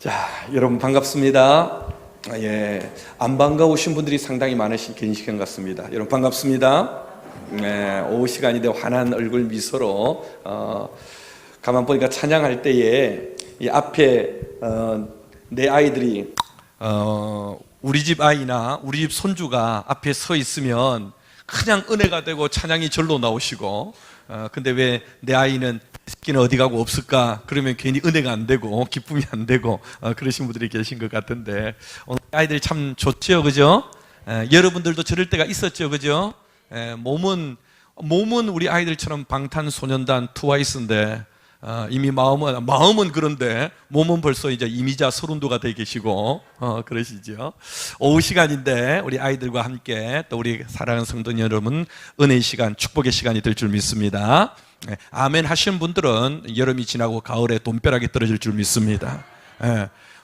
자, 여러분 반갑습니다. 안 반가우신 분들이 상당히 많으신 시간 같습니다. 여러분 반갑습니다. 오후 시간인데 환한 얼굴 미소로 가만 보니까 찬양할 때에 이 앞에 내 아이들이 우리 집 아이나 우리 집 손주가 앞에 서 있으면 그냥 은혜가 되고 찬양이 절로 나오시고, 근데 왜 내 아이는 새끼는 어디 가고 없을까? 그러면 괜히 은혜가 안 되고 기쁨이 안 되고 그러신 분들이 계신 것 같은데, 오늘 아이들이 참 좋죠, 그죠? 여러분들도 저럴 때가 있었죠, 그죠? 몸은 우리 아이들처럼 방탄소년단 트와이스인데, 이미 마음은 그런데 몸은 벌써 이제 이미자 서른도가 되어 계시고 그러시죠. 오후 시간인데 우리 아이들과 함께 또 우리 사랑하는 성도 여러분, 은혜의 시간, 축복의 시간이 될 줄 믿습니다. 아멘 하시는 분들은 여름이 지나고 가을에 돈벼락이 떨어질 줄 믿습니다.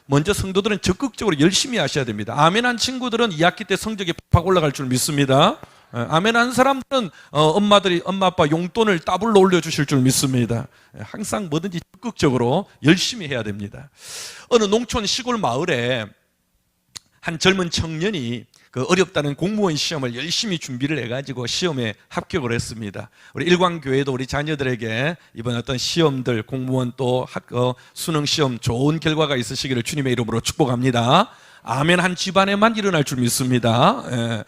먼저 성도들은 적극적으로 열심히 하셔야 됩니다. 아멘 한 친구들은 2학기 때 성적이 팍 올라갈 줄 믿습니다. 아멘 한 사람들은 엄마 아빠 용돈을 더블로 올려주실 줄 믿습니다. 항상 뭐든지 적극적으로 열심히 해야 됩니다. 어느 농촌 시골 마을에 한 젊은 청년이 그 어렵다는 공무원 시험을 열심히 준비를 해가지고 시험에 합격을 했습니다. 우리 일광교회도 우리 자녀들에게 이번 어떤 시험들, 공무원 또 수능 시험 좋은 결과가 있으시기를 주님의 이름으로 축복합니다. 아멘 한 집안에만 일어날 줄 믿습니다.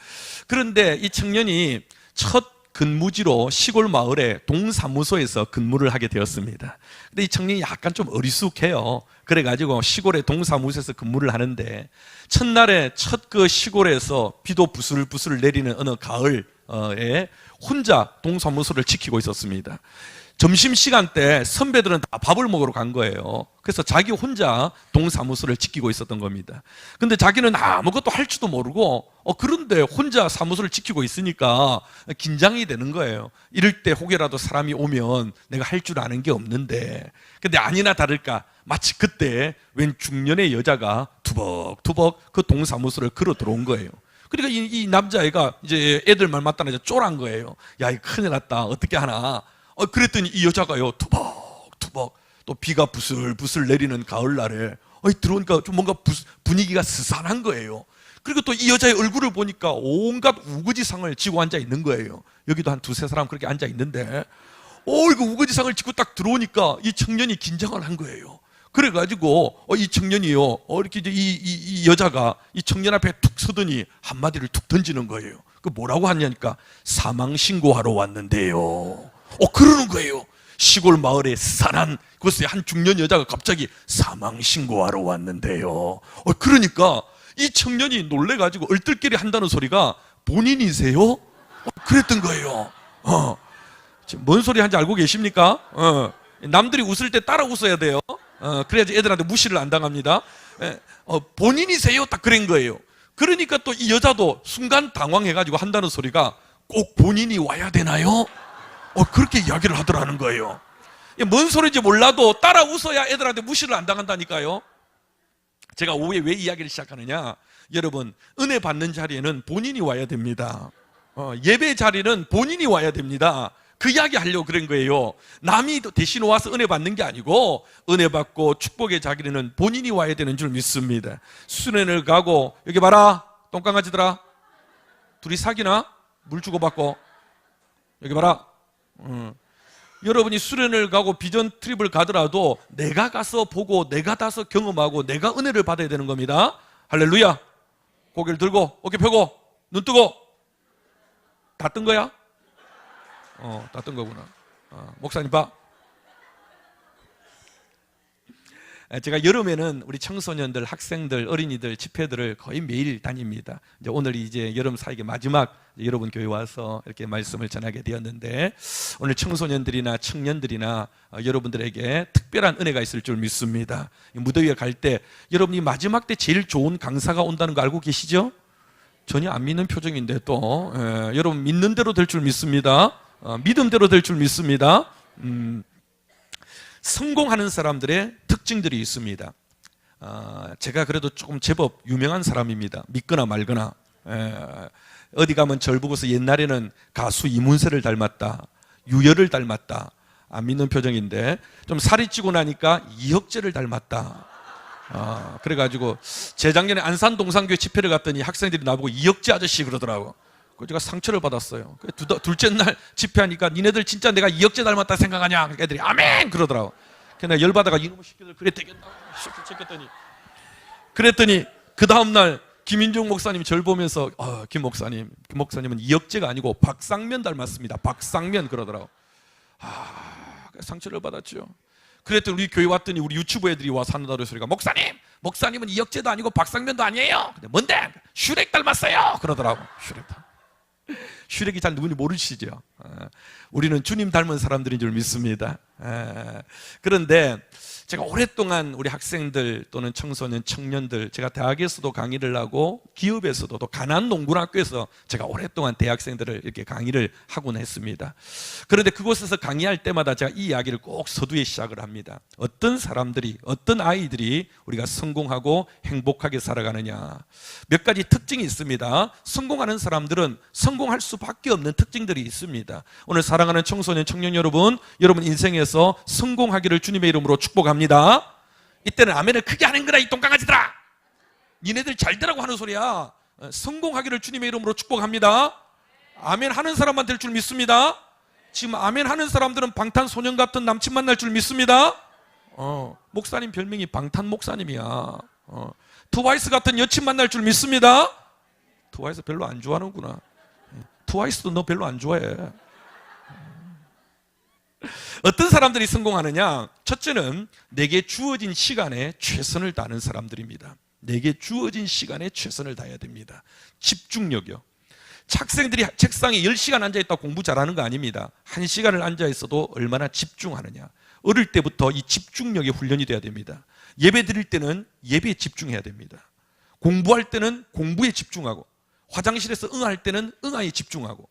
그런데 이 청년이 첫 근무지로 시골 마을의 동사무소에서 근무를 하게 되었습니다. 근데 이 청년이 약간 좀 어리숙해요. 그래가지고 시골의 동사무소에서 근무를 하는데, 첫날에 첫 그 시골에서 비도 부슬부슬 내리는 어느 가을에 혼자 동사무소를 지키고 있었습니다. 점심시간 때 선배들은 다 밥을 먹으러 간 거예요. 그래서 자기 혼자 동사무소를 지키고 있었던 겁니다. 근데 자기는 아무것도 할 줄도 모르고 그런데 혼자 사무소를 지키고 있으니까 긴장이 되는 거예요. 이럴 때 혹여라도 사람이 오면 내가 할 줄 아는 게 없는데, 근데 아니나 다를까 마치 그때 웬 중년의 여자가 투벅투벅 그 동사무소를 걸어 들어온 거예요. 그러니까 이 남자애가 이제 애들 말 맞다나 이제 쫄한 거예요. 야, 이거 큰일 났다, 어떻게 하나. 그랬더니 이 여자가요, 투벅투벅 또 비가 부슬부슬 내리는 가을날에 들어오니까 좀 뭔가 분위기가 스산한 거예요. 그리고 또 이 여자의 얼굴을 보니까 온갖 우거지상을 지고 앉아 있는 거예요. 여기도 한 두세 사람 그렇게 앉아 있는데, 이거 우거지상을 지고 딱 들어오니까 이 청년이 긴장을 한 거예요. 그래가지고 이 청년이요, 이렇게 이제 이 여자가 이 청년 앞에 툭 서더니 한마디를 툭 던지는 거예요. 그 뭐라고 하냐니까, 사망 신고하러 왔는데요. 그러는 거예요. 시골 마을에 스산한 그곳에 한 중년 여자가 갑자기 사망 신고하러 왔는데요. 그러니까 이 청년이 놀래가지고 얼떨결에 한다는 소리가 본인이세요? 그랬던 거예요. 지금 뭔 소리 하는지 알고 계십니까? 남들이 웃을 때 따라 웃어야 돼요. 그래야지 애들한테 무시를 안 당합니다. 본인이세요? 딱 그런 거예요. 그러니까 또 이 여자도 순간 당황해가지고 한다는 소리가 꼭 본인이 와야 되나요? 그렇게 이야기를 하더라는 거예요. 뭔 소리인지 몰라도 따라 웃어야 애들한테 무시를 안 당한다니까요. 제가 오후에 왜 이야기를 시작하느냐, 여러분, 은혜 받는 자리에는 본인이 와야 됩니다. 예배 자리는 본인이 와야 됩니다. 그 이야기 하려고 그런 거예요. 남이 대신 와서 은혜 받는 게 아니고, 은혜 받고 축복의 자리에는 본인이 와야 되는 줄 믿습니다. 수련을 가고, 여기 봐라, 똥강아지들아, 둘이 사귀나? 물 주고받고. 여기 봐라, 여러분이 수련을 가고 비전 트립을 가더라도 내가 가서 보고 내가 가서 경험하고 내가 은혜를 받아야 되는 겁니다. 할렐루야. 고개를 들고 어깨 펴고 눈 뜨고. 다 뜬 거야? 다 뜬 거구나. 목사님 봐. 제가 여름에는 우리 청소년들, 학생들, 어린이들 집회들을 거의 매일 다닙니다. 이제 오늘이 이제 여름 사역의 마지막 여러분 교회 와서 이렇게 말씀을 전하게 되었는데, 오늘 청소년들이나 청년들이나 여러분들에게 특별한 은혜가 있을 줄 믿습니다. 무더위에 갈 때 여러분이 마지막 때 제일 좋은 강사가 온다는 거 알고 계시죠? 전혀 안 믿는 표정인데 또 여러분 믿는 대로 될 줄 믿습니다. 믿음대로 될 줄 믿습니다. 성공하는 사람들의 특징들이 있습니다. 제가 그래도 조금 제법 유명한 사람입니다. 믿거나 말거나. 어디 가면 절 보고서 옛날에는 가수 이문세를 닮았다, 유열을 닮았다, 안 믿는 표정인데, 좀 살이 찌고 나니까 이혁재를 닮았다, 그래가지고 재작년에 안산 동산교회 집회를 갔더니 학생들이 나보고 이혁재 아저씨 그러더라고. 그래서 제가 상처를 받았어요. 둘째 날 집회하니까 니네들 진짜 내가 이혁재 닮았다 생각하냐? 그러니까 애들이 아멘 그러더라고. 그래서 내가 열받아가 이놈의 새끼들 그래 되겠나? 그랬더니 그 다음날 김인종 목사님이 저를 보면서 김 목사님은 이혁재가 아니고 박상면 닮았습니다. 박상면 그러더라고. 상처를 받았죠. 그랬더니 우리 교회 왔더니 우리 유튜브 애들이 와서 한다고 소리가 목사님은 이혁재도 아니고 박상면도 아니에요. 근데 뭔데? 슈렉 닮았어요. 그러더라고. 슈렉이 잘 누군지 모르시죠? 우리는 주님 닮은 사람들인 줄 믿습니다. 그런데 제가 오랫동안 우리 학생들 또는 청소년, 청년들, 제가 대학에서도 강의를 하고 기업에서도 또 가난농군학교에서 제가 오랫동안 대학생들을 이렇게 강의를 하곤 했습니다. 그런데 그곳에서 강의할 때마다 제가 이 이야기를 꼭 서두에 시작을 합니다. 어떤 사람들이, 어떤 아이들이 우리가 성공하고 행복하게 살아가느냐. 몇 가지 특징이 있습니다. 성공하는 사람들은 성공할 수밖에 없는 특징들이 있습니다. 오늘 사랑하는 청소년, 청년 여러분 인생에서 성공하기를 주님의 이름으로 축복합니다. 이때는 아멘을 크게 하는 거라 이 똥강아지들아. 니네들 잘 되라고 하는 소리야. 성공하기를 주님의 이름으로 축복합니다. 아멘 하는 사람만 될 줄 믿습니다. 지금 아멘 하는 사람들은 방탄소년 같은 남친 만날 줄 믿습니다. 목사님 별명이 방탄 목사님이야. 트와이스 같은 여친 만날 줄 믿습니다. 트와이스 별로 안 좋아하는구나. 트와이스도 너 별로 안 좋아해. 어떤 사람들이 성공하느냐? 첫째는 내게 주어진 시간에 최선을 다하는 사람들입니다. 내게 주어진 시간에 최선을 다해야 됩니다. 집중력이요. 학생들이 책상에 10시간 앉아있다고 공부 잘하는 거 아닙니다. 1시간을 앉아있어도 얼마나 집중하느냐. 어릴 때부터 이 집중력의 훈련이 돼야 됩니다. 예배 드릴 때는 예배에 집중해야 됩니다. 공부할 때는 공부에 집중하고, 화장실에서 응할 때는 응아에 집중하고,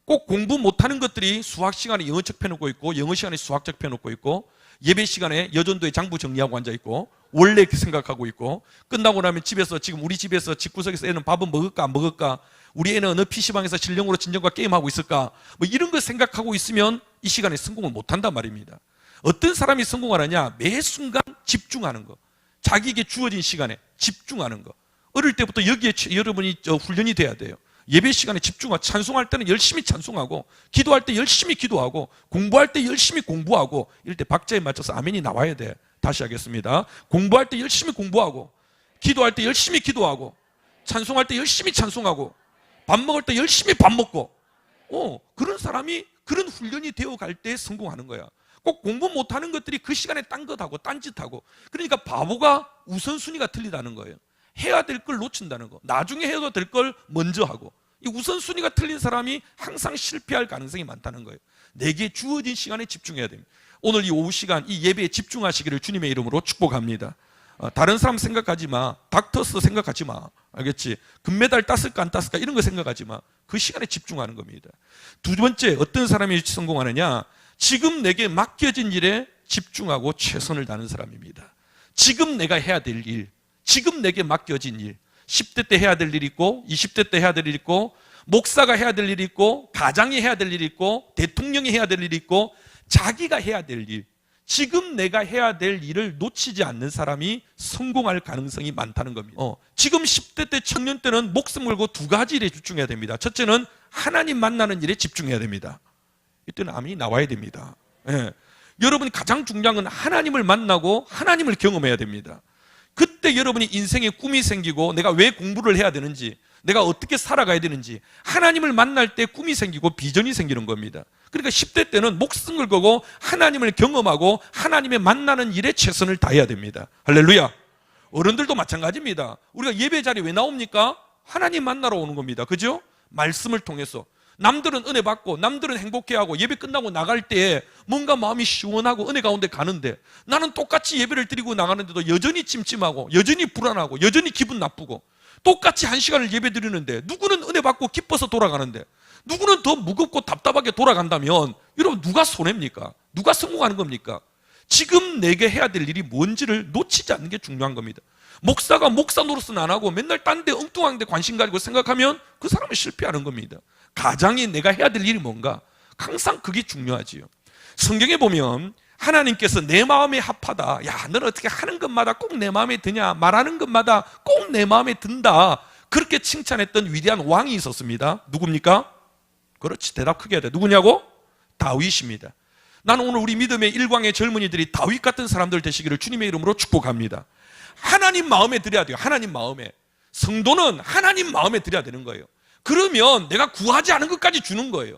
꼭 공부 못하는 것들이 수학 시간에 영어책 펴놓고 있고, 영어 시간에 수학책 펴놓고 있고, 예배 시간에 여전도에 장부 정리하고 앉아있고, 원래 이렇게 생각하고 있고, 끝나고 나면 집에서, 지금 우리 집에서 집구석에서 애는 밥은 먹을까 안 먹을까, 우리 애는 어느 PC방에서 진령으로 진정과 게임하고 있을까, 뭐 이런 거 생각하고 있으면 이 시간에 성공을 못한단 말입니다. 어떤 사람이 성공하느냐? 매 순간 집중하는 거, 자기에게 주어진 시간에 집중하는 거. 어릴 때부터 여기에 여러분이 훈련이 돼야 돼요. 예배 시간에 집중하고, 찬송할 때는 열심히 찬송하고, 기도할 때 열심히 기도하고, 공부할 때 열심히 공부하고, 이럴 때 박자에 맞춰서 아멘이 나와야 돼. 다시 하겠습니다. 공부할 때 열심히 공부하고, 기도할 때 열심히 기도하고, 찬송할 때 열심히 찬송하고, 밥 먹을 때 열심히 밥 먹고, 그런 사람이 그런 훈련이 되어 갈 때 성공하는 거야. 꼭 공부 못하는 것들이 그 시간에 딴 것하고 딴짓하고, 그러니까 바보가 우선순위가 틀리다는 거예요. 해야 될 걸 놓친다는 거, 나중에 해도 될 걸 먼저 하고, 이 우선순위가 틀린 사람이 항상 실패할 가능성이 많다는 거예요. 내게 주어진 시간에 집중해야 됩니다. 오늘 이 오후 시간 이 예배에 집중하시기를 주님의 이름으로 축복합니다. 다른 사람 생각하지 마. 닥터스 생각하지 마. 알겠지? 금메달 땄을까 안 땄을까 이런 거 생각하지 마. 그 시간에 집중하는 겁니다. 두 번째, 어떤 사람이 성공하느냐? 지금 내게 맡겨진 일에 집중하고 최선을 다하는 사람입니다. 지금 내가 해야 될 일, 지금 내게 맡겨진 일, 10대 때 해야 될 일이 있고, 20대 때 해야 될 일이 있고, 목사가 해야 될 일이 있고, 가장이 해야 될 일이 있고, 대통령이 해야 될 일이 있고, 자기가 해야 될 일, 지금 내가 해야 될 일을 놓치지 않는 사람이 성공할 가능성이 많다는 겁니다. 지금 10대 때, 청년 때는 목숨 걸고 두 가지 일에 집중해야 됩니다. 첫째는 하나님 만나는 일에 집중해야 됩니다. 이때는 아멘이 나와야 됩니다. 여러분이 가장 중요한 건 하나님을 만나고 하나님을 경험해야 됩니다. 그때 여러분이 인생에 꿈이 생기고, 내가 왜 공부를 해야 되는지, 내가 어떻게 살아가야 되는지, 하나님을 만날 때 꿈이 생기고 비전이 생기는 겁니다. 그러니까 10대 때는 목숨 걸 거고 하나님을 경험하고 하나님의 만나는 일에 최선을 다해야 됩니다. 할렐루야. 어른들도 마찬가지입니다. 우리가 예배 자리에 왜 나옵니까? 하나님 만나러 오는 겁니다. 그죠? 말씀을 통해서. 남들은 은혜 받고, 남들은 행복해하고, 예배 끝나고 나갈 때 뭔가 마음이 시원하고 은혜 가운데 가는데, 나는 똑같이 예배를 드리고 나가는데도 여전히 찜찜하고, 여전히 불안하고, 여전히 기분 나쁘고, 똑같이 1시간을 예배 드리는데 누구는 은혜 받고 기뻐서 돌아가는데 누구는 더 무겁고 답답하게 돌아간다면, 여러분 누가 손해입니까? 누가 성공하는 겁니까? 지금 내게 해야 될 일이 뭔지를 놓치지 않는 게 중요한 겁니다. 목사가 목사 노릇은 안 하고 맨날 딴 데 엉뚱한 데 관심 가지고 생각하면 그 사람은 실패하는 겁니다. 가장이 내가 해야 될 일이 뭔가, 항상 그게 중요하지요. 성경에 보면 하나님께서 내 마음에 합하다. 야, 너는 어떻게 하는 것마다 꼭 내 마음에 드냐? 말하는 것마다 꼭 내 마음에 든다. 그렇게 칭찬했던 위대한 왕이 있었습니다. 누굽니까? 그렇지, 대답 크게 해야 돼. 누구냐고? 다윗입니다. 나는 오늘 우리 믿음의 일광의 젊은이들이 다윗 같은 사람들 되시기를 주님의 이름으로 축복합니다. 하나님 마음에 드려야 돼요. 하나님 마음에. 성도는 하나님 마음에 드려야 되는 거예요. 그러면 내가 구하지 않은 것까지 주는 거예요.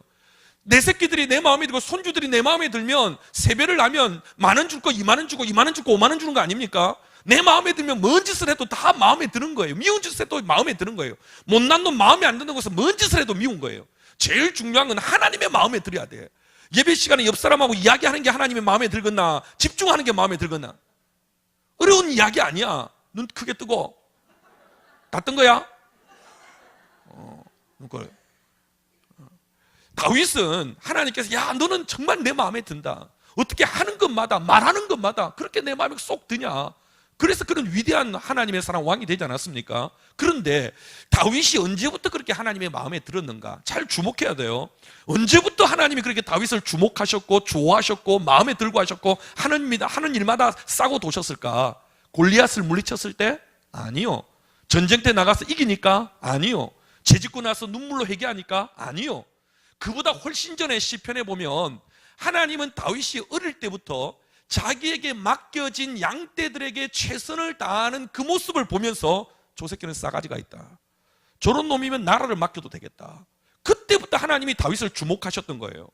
내 새끼들이 내 마음에 들고 손주들이 내 마음에 들면 세배를 하면 10,000원 줄 거 20,000원 주고 20,000원 주고 50,000원 주는 거 아닙니까? 내 마음에 들면 뭔 짓을 해도 다 마음에 드는 거예요. 미운 짓을 해도 마음에 드는 거예요. 못난 놈 마음에 안 드는 것은 뭔 짓을 해도 미운 거예요. 제일 중요한 건 하나님의 마음에 들어야 돼. 예배 시간에 옆 사람하고 이야기하는 게 하나님의 마음에 들겠나? 집중하는 게 마음에 들겠나? 어려운 이야기 아니야. 눈 크게 뜨고 다 뜬 거야? 그래. 다윗은 하나님께서 야, 너는 정말 내 마음에 든다. 어떻게 하는 것마다 말하는 것마다 그렇게 내 마음에 쏙 드냐? 그래서 그런 위대한 하나님의 사랑 왕이 되지 않았습니까? 그런데 다윗이 언제부터 그렇게 하나님의 마음에 들었는가? 잘 주목해야 돼요. 언제부터 하나님이 그렇게 다윗을 주목하셨고 좋아하셨고 마음에 들고 하셨고 하는 일마다 싸고 도셨을까? 골리앗을 물리쳤을 때? 아니요. 전쟁 때 나가서 이기니까? 아니요. 죄짓고 나서 눈물로 회개하니까? 아니요. 그보다 훨씬 전에 시편에 보면 하나님은 다윗이 어릴 때부터 자기에게 맡겨진 양떼들에게 최선을 다하는 그 모습을 보면서 저 새끼는 싸가지가 있다. 저런 놈이면 나라를 맡겨도 되겠다. 그때부터 하나님이 다윗을 주목하셨던 거예요.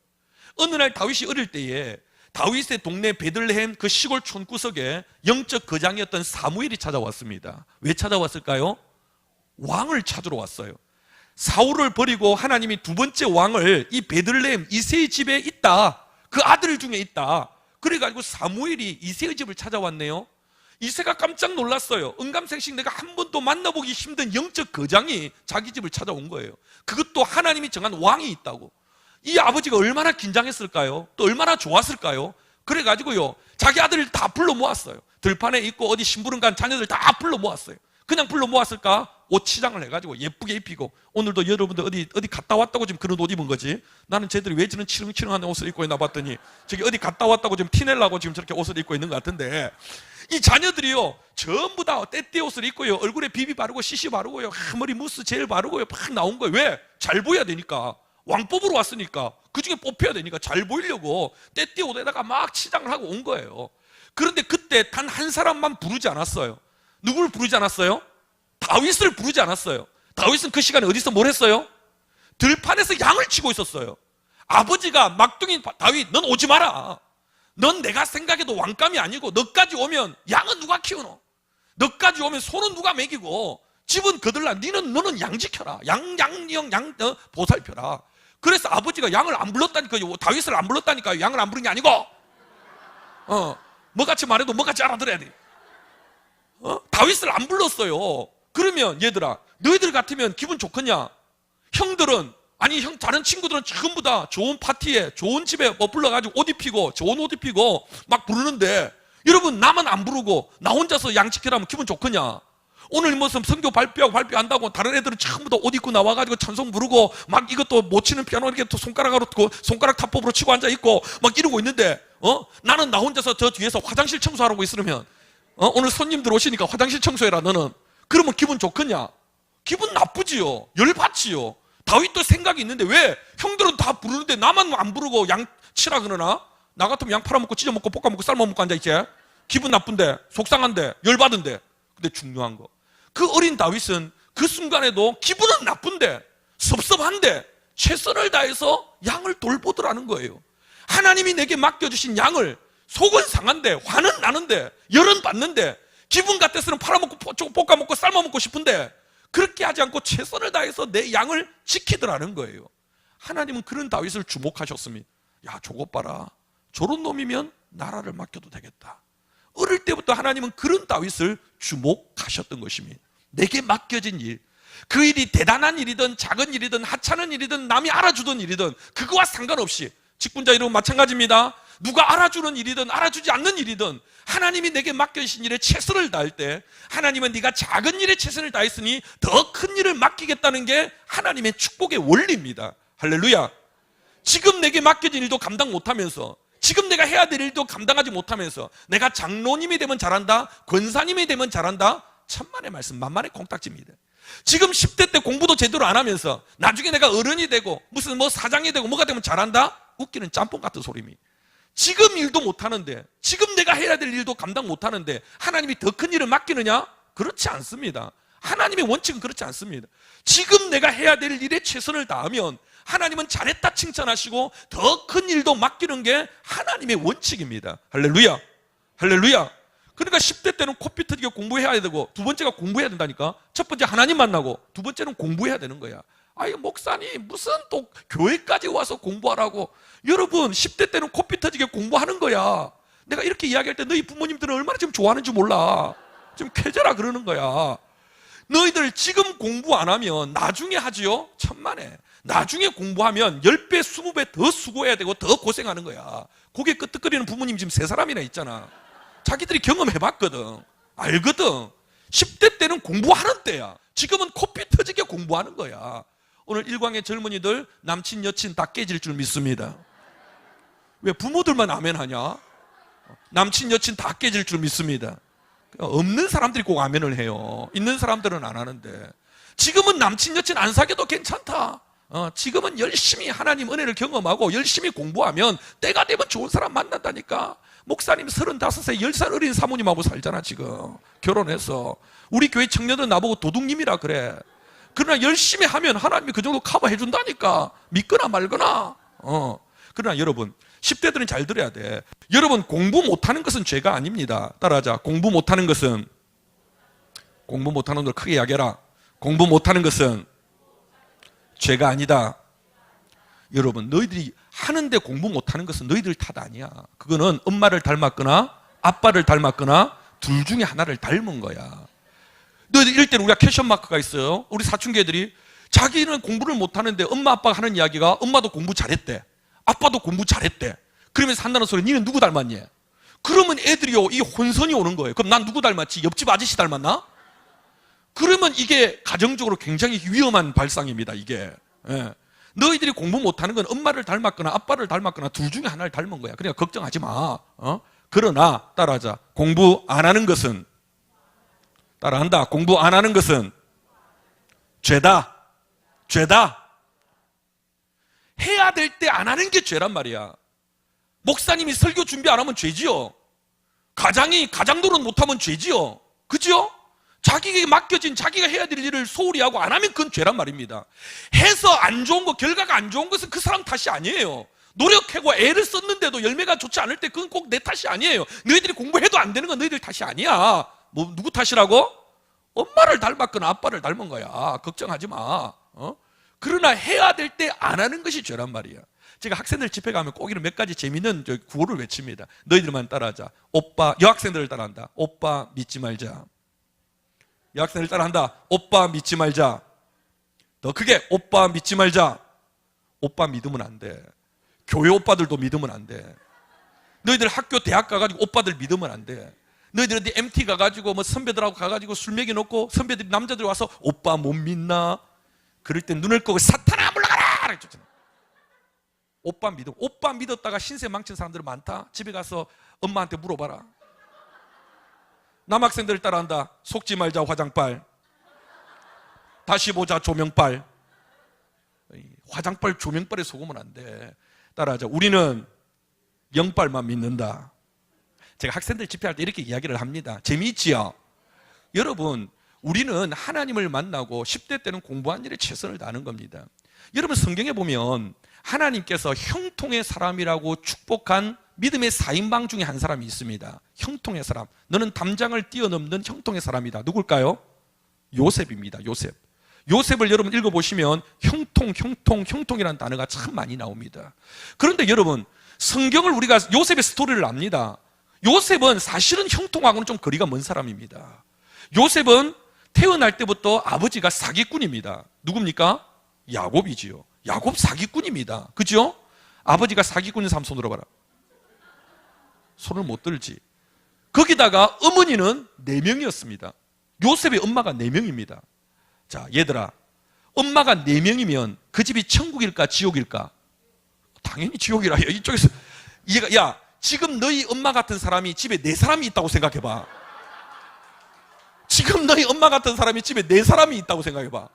어느 날 다윗이 어릴 때에 다윗의 동네 베들레헴 그 시골 촌구석에 영적 거장이었던 사무엘이 찾아왔습니다. 왜 찾아왔을까요? 왕을 찾으러 왔어요. 사울을 버리고 하나님이 두 번째 왕을 이 베들레헴 이새의 집에 있다. 그 아들 중에 있다. 그래가지고 사무엘이 이새의 집을 찾아왔네요. 이새가 깜짝 놀랐어요. 은감생식 내가 한 번도 만나보기 힘든 영적 거장이 자기 집을 찾아온 거예요. 그것도 하나님이 정한 왕이 있다고. 이 아버지가 얼마나 긴장했을까요? 또 얼마나 좋았을까요? 그래가지고요, 자기 아들을 다 불러 모았어요. 들판에 있고 어디 심부름 간 자녀들 다 불러 모았어요. 그냥 불러 모았을까? 옷 치장을 해가지고 예쁘게 입히고, 오늘도 여러분들 어디 갔다 왔다고 지금 그런 옷 입은 거지? 나는 쟤들이 왜 저런 치렁치렁한 옷을 입고 있나 봤더니 저기 어디 갔다 왔다고 지금 티내려고 지금 저렇게 옷을 입고 있는 것 같은데, 이 자녀들이요 전부 다 떼띠 옷을 입고요, 얼굴에 비비 바르고 시시 바르고요, 머리 무스 젤 바르고요, 팍 나온 거예요. 왜? 잘 보여야 되니까. 왕법으로 왔으니까 그 중에 뽑혀야 되니까 잘 보이려고 떼띠 옷에다가 막 치장을 하고 온 거예요. 그런데 그때 단 한 사람만 부르지 않았어요. 누구를 부르지 않았어요? 다윗을 부르지 않았어요. 다윗은 그 시간에 어디서 뭘 했어요? 들판에서 양을 치고 있었어요. 아버지가 막둥이 다윗, 넌 오지 마라. 넌 내가 생각해도 왕감이 아니고 너까지 오면 양은 누가 키우노? 너까지 오면 소는 누가 먹이고 집은 거들라. 너는 양 지켜라. 양 보살펴라. 그래서 아버지가 양을 안 불렀다니까요. 다윗을 안 불렀다니까요. 양을 안 부른 게 아니고 뭐같이 말해도 뭐같이 알아들어야 돼. 다윗을 안 불렀어요. 그러면 얘들아, 너희들 같으면 기분 좋겠냐? 형들은, 아니 다른 친구들은 전부 다 좋은 파티에 좋은 집에 뭐 불러가지고 옷 입히고 좋은 옷 입히고 막 부르는데, 여러분 나만 안 부르고 나 혼자서 양 지키라면 기분 좋겠냐? 오늘 무슨 선교 발표한다고 다른 애들은 전부 다 옷 입고 나와가지고 찬송 부르고 막 이것도 못 치는 피아노 이렇게 또 손가락 타법으로 치고 앉아있고 막 이러고 있는데, 나는 나 혼자서 저 뒤에서 화장실 청소하라고 있으면, 오늘 손님들 오시니까 화장실 청소해라 너는. 그러면 기분 좋겠냐? 기분 나쁘지요. 열받지요. 다윗도 생각이 있는데 왜 형들은 다 부르는데 나만 안 부르고 양 치라 그러나? 나 같으면 양 팔아먹고 찢어먹고 볶아먹고 삶아먹고 앉아있지. 기분 나쁜데, 속상한데, 열받은데. 근데 중요한 거, 그 어린 다윗은 그 순간에도 기분은 나쁜데 섭섭한데 최선을 다해서 양을 돌보더라는 거예요. 하나님이 내게 맡겨주신 양을 속은 상한데 화는 나는데 열은 받는데 기분 같아서는 팔아먹고 볶아먹고 삶아먹고 싶은데 그렇게 하지 않고 최선을 다해서 내 양을 지키더라는 거예요. 하나님은 그런 다윗을 주목하셨습니다. 야, 저것 봐라. 저런 놈이면 나라를 맡겨도 되겠다. 어릴 때부터 하나님은 그런 다윗을 주목하셨던 것입니다. 내게 맡겨진 일, 그 일이 대단한 일이든 작은 일이든 하찮은 일이든 남이 알아주던 일이든 그거와 상관없이, 직분자 여러분 마찬가지입니다. 누가 알아주는 일이든 알아주지 않는 일이든 하나님이 내게 맡겨주신 일에 최선을 다할 때, 하나님은 네가 작은 일에 최선을 다했으니 더 큰 일을 맡기겠다는 게 하나님의 축복의 원리입니다. 할렐루야. 지금 내게 맡겨진 일도 감당 못하면서 지금 내가 해야 될 일도 감당하지 못하면서 내가 장로님이 되면 잘한다, 권사님이 되면 잘한다, 천만의 말씀, 만만의 콩딱지입니다. 지금 10대 때 공부도 제대로 안 하면서 나중에 내가 어른이 되고 무슨 뭐 사장이 되고 뭐가 되면 잘한다? 웃기는 짬뽕 같은 소리입니다. 지금 일도 못하는데, 지금 내가 해야 될 일도 감당 못하는데 하나님이 더 큰 일을 맡기느냐? 그렇지 않습니다. 하나님의 원칙은 그렇지 않습니다. 지금 내가 해야 될 일에 최선을 다하면 하나님은 잘했다 칭찬하시고 더 큰 일도 맡기는 게 하나님의 원칙입니다. 할렐루야, 할렐루야. 그러니까 10대 때는 코피 터지게 공부해야 되고, 두 번째가 공부해야 된다니까. 첫 번째 하나님 만나고, 두 번째는 공부해야 되는 거야. 아이, 목사님 무슨 또 교회까지 와서 공부하라고. 여러분, 10대 때는 코피 터지게 공부하는 거야. 내가 이렇게 이야기할 때 너희 부모님들은 얼마나 지금 좋아하는지 몰라. 지금 쾌재라 그러는 거야. 너희들 지금 공부 안 하면 나중에 하지요? 천만에. 나중에 공부하면 10배, 20배 더 수고해야 되고 더 고생하는 거야. 고개 끄덕거리는 부모님 지금 3사람이나 있잖아. 자기들이 경험해봤거든. 알거든. 10대 때는 공부하는 때야. 지금은 코피 터지게 공부하는 거야. 오늘 일광의 젊은이들 남친 여친 다 깨질 줄 믿습니다. 왜 부모들만 아멘하냐? 남친 여친 다 깨질 줄 믿습니다. 없는 사람들이 꼭 아멘을 해요. 있는 사람들은 안 하는데. 지금은 남친 여친 안 사귀어도 괜찮다. 지금은 열심히 하나님 은혜를 경험하고 열심히 공부하면 때가 되면 좋은 사람 만난다니까. 목사님 35세 10살 어린 사모님하고 살잖아. 지금 결혼해서. 우리 교회 청년들 나보고 도둑님이라 그래. 그러나 열심히 하면 하나님이 그 정도 커버해 준다니까. 믿거나 말거나. 그러나 여러분, 10대들은 잘 들어야 돼. 여러분, 공부 못하는 것은 죄가 아닙니다. 따라하자. 공부 못하는 것은, 공부 못하는 걸 크게 이야기해라. 공부 못하는 것은 죄가 아니다. 여러분, 너희들이 하는데 공부 못하는 것은 너희들 탓 아니야. 그거는 엄마를 닮았거나 아빠를 닮았거나 둘 중에 하나를 닮은 거야. 너희들 이럴 때는 우리가 캐션마크가 있어요. 우리 사춘기 애들이 자기는 공부를 못하는데 엄마 아빠가 하는 이야기가 엄마도 공부 잘했대, 아빠도 공부 잘했대, 그러면서 한다는 소리. 니는 누구 닮았니? 그러면 애들이요, 이 혼선이 오는 거예요. 그럼 난 누구 닮았지? 옆집 아저씨 닮았나? 그러면 이게 가정적으로 굉장히 위험한 발상입니다. 이게. 예. 너희들이 공부 못하는 건 엄마를 닮았거나 아빠를 닮았거나 둘 중에 하나를 닮은 거야. 그러니까 걱정하지 마. 그러나 따라하자. 공부 안 하는 것은, 따라한다. 공부 안 하는 것은 죄다. 죄다. 해야 될 때 안 하는 게 죄란 말이야. 목사님이 설교 준비 안 하면 죄지요. 가장이 가장 노릇 못하면 죄지요. 그죠? 자기에게 맡겨진 자기가 해야 될 일을 소홀히 하고 안 하면 그건 죄란 말입니다. 해서 안 좋은 거, 결과가 안 좋은 것은 그 사람 탓이 아니에요. 노력하고 애를 썼는데도 열매가 좋지 않을 때 그건 꼭 내 탓이 아니에요. 너희들이 공부해도 안 되는 건 너희들 탓이 아니야. 뭐 누구 탓이라고? 엄마를 닮았거나 아빠를 닮은 거야. 걱정하지 마. 그러나 해야 될 때 안 하는 것이 죄란 말이야. 제가 학생들 집회 가면 꼭 이런 몇 가지 재미있는 구호를 외칩니다. 너희들만 따라하자. 오빠, 여학생들을 따라한다. 오빠 믿지 말자. 여학생들 따라한다. 오빠 믿지 말자. 더 크게, 오빠 믿지 말자. 오빠 믿으면 안 돼. 교회 오빠들도 믿으면 안 돼. 너희들 학교 대학 가가지고 오빠들 믿으면 안 돼. 너희들 어디 MT 가가지고 뭐 선배들하고 가가지고 술 먹여놓고 선배들이 남자들이 와서 오빠 못 믿나? 그럴 때 눈을 끄고 사탄아 물러가라! 이랬잖아. 오빠 믿었다가 신세 망친 사람들 많다. 집에 가서 엄마한테 물어봐라. 남학생들 따라한다. 속지 말자 화장빨. 다시 보자 조명빨. 화장빨 조명빨에 속으면 안 돼. 따라하자. 우리는 영빨만 믿는다. 제가 학생들 집회할 때 이렇게 이야기를 합니다. 재미있지요? 여러분, 우리는 하나님을 만나고 10대 때는 공부한 일에 최선을 다하는 겁니다. 여러분, 성경에 보면 하나님께서 형통의 사람이라고 축복한 믿음의 4인방 중에 한 사람이 있습니다. 형통의 사람. 너는 담장을 뛰어넘는 형통의 사람이다. 누굴까요? 요셉입니다. 요셉. 요셉을 여러분 읽어보시면 형통이라는 단어가 참 많이 나옵니다. 그런데 여러분, 성경을 우리가 요셉의 스토리를 압니다. 요셉은 사실은 형통하고는 좀 거리가 먼 사람입니다. 요셉은 태어날 때부터 아버지가 사기꾼입니다. 누굽니까? 야곱이지요. 야곱 사기꾼입니다. 그죠? 아버지가 사기꾼인 사람 손 들어봐라. 손을 못 들지. 거기다가 어머니는 4명이었습니다. 요셉의 엄마가 4명입니다. 자, 얘들아, 엄마가 4명이면 그 집이 천국일까 지옥일까? 당연히 지옥이라. 이쪽에서 야, 지금 너희 엄마 같은 사람이 집에 4사람이 있다고 생각해봐. 지금 너희 엄마 같은 사람이 집에 4사람이 있다고 생각해봐.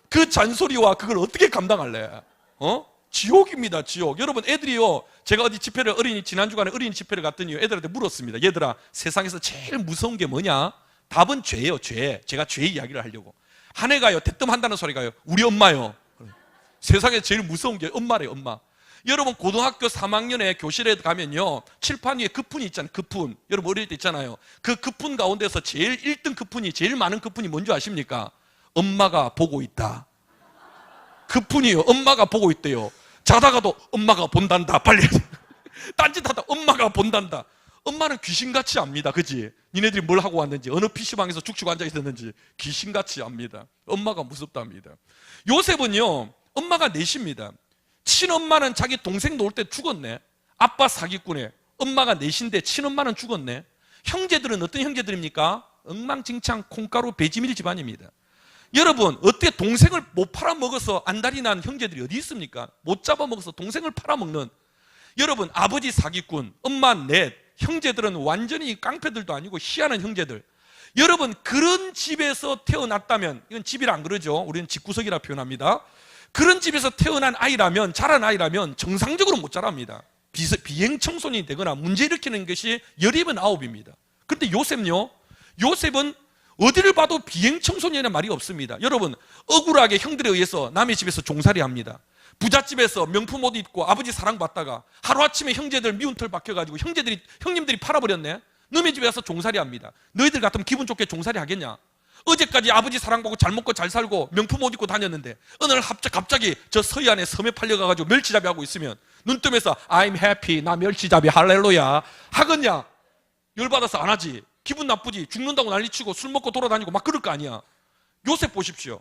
그 잔소리와 그걸 어떻게 감당할래? 지옥입니다, 지옥. 여러분, 애들이요, 제가 어디 집회를, 지난주간에 어린이 집회를 갔더니 애들한테 물었습니다. 얘들아, 세상에서 제일 무서운 게 뭐냐? 답은 죄예요, 죄. 제가 죄 이야기를 하려고. 한 애가요, 대뜸한다는 소리가요, 우리 엄마요. 세상에 제일 무서운 게 엄마래요, 엄마. 여러분, 고등학교 3학년에 교실에 가면요, 칠판 위에 급푼이 있잖아요, 급푼. 여러분, 어릴 때 있잖아요. 그 급푼 가운데서 제일 1등 급푼이, 제일 많은 급푼이 뭔지 아십니까? 엄마가 보고 있다. 급푼이요, 엄마가 보고 있대요. 자다가도 엄마가 본단다, 빨리. 딴짓하다 엄마가 본단다. 엄마는 귀신같이 압니다, 그지? 니네들이 뭘 하고 왔는지, 어느 PC방에서 죽치고 앉아있었는지 귀신같이 압니다. 엄마가 무섭답니다. 요셉은요, 엄마가 넷입니다. 친엄마는 자기 동생 놓을 때 죽었네. 아빠 사기꾼에. 엄마가 넷인데 친엄마는 죽었네. 형제들은 어떤 형제들입니까? 엉망진창 콩가루 배지밀 집안입니다. 여러분, 어떻게 동생을 못 팔아먹어서 안달이 난 형제들이 어디 있습니까? 못 잡아먹어서 동생을 팔아먹는. 여러분, 아버지 사기꾼, 엄마 넷, 형제들은 완전히 깡패들도 아니고 희한한 형제들. 여러분, 그런 집에서 태어났다면, 이건 집이라 안 그러죠, 우리는 집구석이라 표현합니다. 그런 집에서 태어난 아이라면, 자란 아이라면 정상적으로 못 자랍니다. 비행 청소년이 되거나 문제 일으키는 것이 19입니다. 그런데 요셉요, 요셉은 어디를 봐도 비행 청소년이라는 말이 없습니다. 여러분, 억울하게 형들에 의해서 남의 집에서 종살이 합니다. 부잣집에서 명품 옷 입고 아버지 사랑받다가 하루아침에 형제들 미운 털 박혀가지고 형님들이 팔아버렸네. 너네 집에 가서 종살이 합니다. 너희들 같으면 기분 좋게 종살이 하겠냐? 어제까지 아버지 사랑받고 잘 먹고 잘 살고 명품 옷 입고 다녔는데 어느 날 갑자기 저 서해안에 섬에 팔려가가지고 멸치잡이 하고 있으면 눈 뜨면서 I'm happy, 나 멸치잡이 할렐루야 하겠냐? 열받아서 안 하지. 기분 나쁘지. 죽는다고 난리치고 술 먹고 돌아다니고 막 그럴 거 아니야. 요셉 보십시오.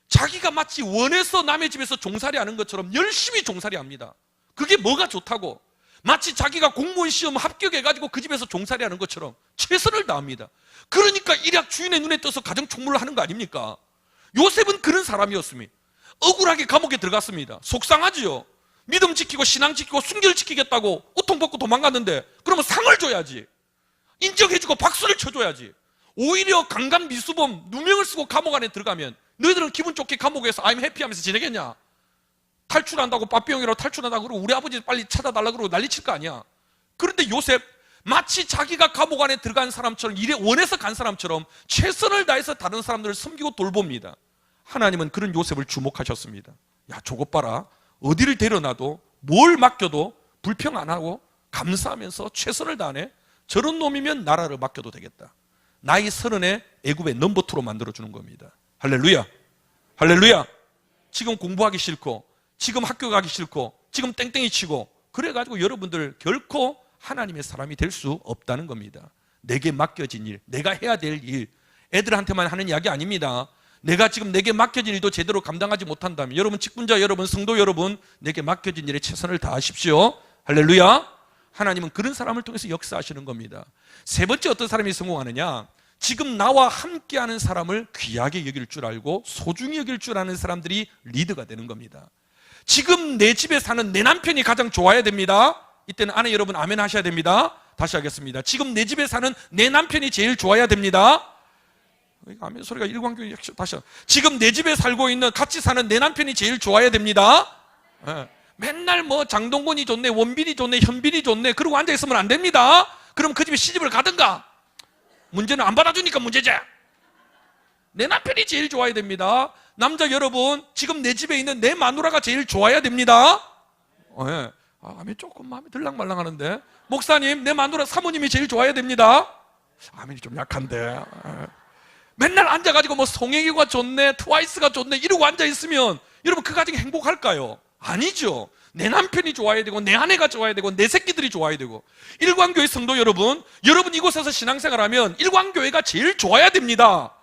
자기가 마치 원해서 남의 집에서 종살이 하는 것처럼 열심히 종살이 합니다. 그게 뭐가 좋다고? 마치 자기가 공무원 시험 합격해가지고 그 집에서 종살이 하는 것처럼 최선을 다합니다. 그러니까 일약 주인의 눈에 떠서 가정 총무를 하는 거 아닙니까? 요셉은 그런 사람이었습니다. 억울하게 감옥에 들어갔습니다. 속상하지요. 믿음 지키고 신앙 지키고 순결 지키겠다고 우통 벗고 도망갔는데 그러면 상을 줘야지. 인정해주고 박수를 쳐줘야지. 오히려 강간 미수범 누명을 쓰고 감옥 안에 들어가면 너희들은 기분 좋게 감옥에서 I'm happy 하면서 지내겠냐? 탈출한다고 빠삐용이라고 탈출한다고 그러고 우리 아버지 빨리 찾아달라고 그러고 난리칠 거 아니야. 그런데 요셉 마치 자기가 감옥 안에 들어간 사람처럼 일에 원해서 간 사람처럼 최선을 다해서 다른 사람들을 섬기고 돌봅니다. 하나님은 그런 요셉을 주목하셨습니다. 야, 저것 봐라. 어디를 데려놔도 뭘 맡겨도 불평 안 하고 감사하면서 최선을 다하네. 저런 놈이면 나라를 맡겨도 되겠다. 나이 30에 애굽의 넘버2로 만들어주는 겁니다. 할렐루야. 할렐루야. 지금 공부하기 싫고 지금 학교 가기 싫고 지금 땡땡이 치고 그래가지고 여러분들 결코 하나님의 사람이 될 수 없다는 겁니다. 내게 맡겨진 일, 내가 해야 될 일, 애들한테만 하는 이야기 아닙니다. 내가 지금 내게 맡겨진 일도 제대로 감당하지 못한다면 여러분 직분자 여러분, 성도 여러분, 내게 맡겨진 일에 최선을 다하십시오. 할렐루야. 하나님은 그런 사람을 통해서 역사하시는 겁니다. 세 번째 어떤 사람이 성공하느냐? 지금 나와 함께하는 사람을 귀하게 여길 줄 알고 소중히 여길 줄 아는 사람들이 리더가 되는 겁니다. 지금 내 집에 사는 내 남편이 가장 좋아야 됩니다. 이때는 아내 여러분 아멘 하셔야 됩니다. 다시 하겠습니다. 지금 내 집에 사는 내 남편이 제일 좋아야 됩니다. 아멘 소리가 일광교회 다시 지금 내 집에 살고 있는 같이 사는 내 남편이 제일 좋아야 됩니다. 네. 맨날 뭐 장동건이 좋네, 원빈이 좋네, 현빈이 좋네 그러고 앉아있으면 안 됩니다. 그럼 그 집에 시집을 가든가. 문제는 안 받아주니까 문제지. 내 남편이 제일 좋아야 됩니다. 남자 여러분, 지금 내 집에 있는 내 마누라가 제일 좋아야 됩니다. 네. 아멘 조금 마음이 들락말락하는데 목사님, 내 마누라 사모님이 제일 좋아야 됩니다. 아멘이 좀 약한데. 맨날 앉아가지고 뭐 송혜교가 좋네, 트와이스가 좋네 이러고 앉아있으면 여러분 그 가정이 행복할까요? 아니죠. 내 남편이 좋아야 되고 내 아내가 좋아야 되고 내 새끼들이 좋아야 되고. 일광교회 성도 여러분, 여러분 이곳에서 신앙생활하면 일광교회가 제일 좋아야 됩니다.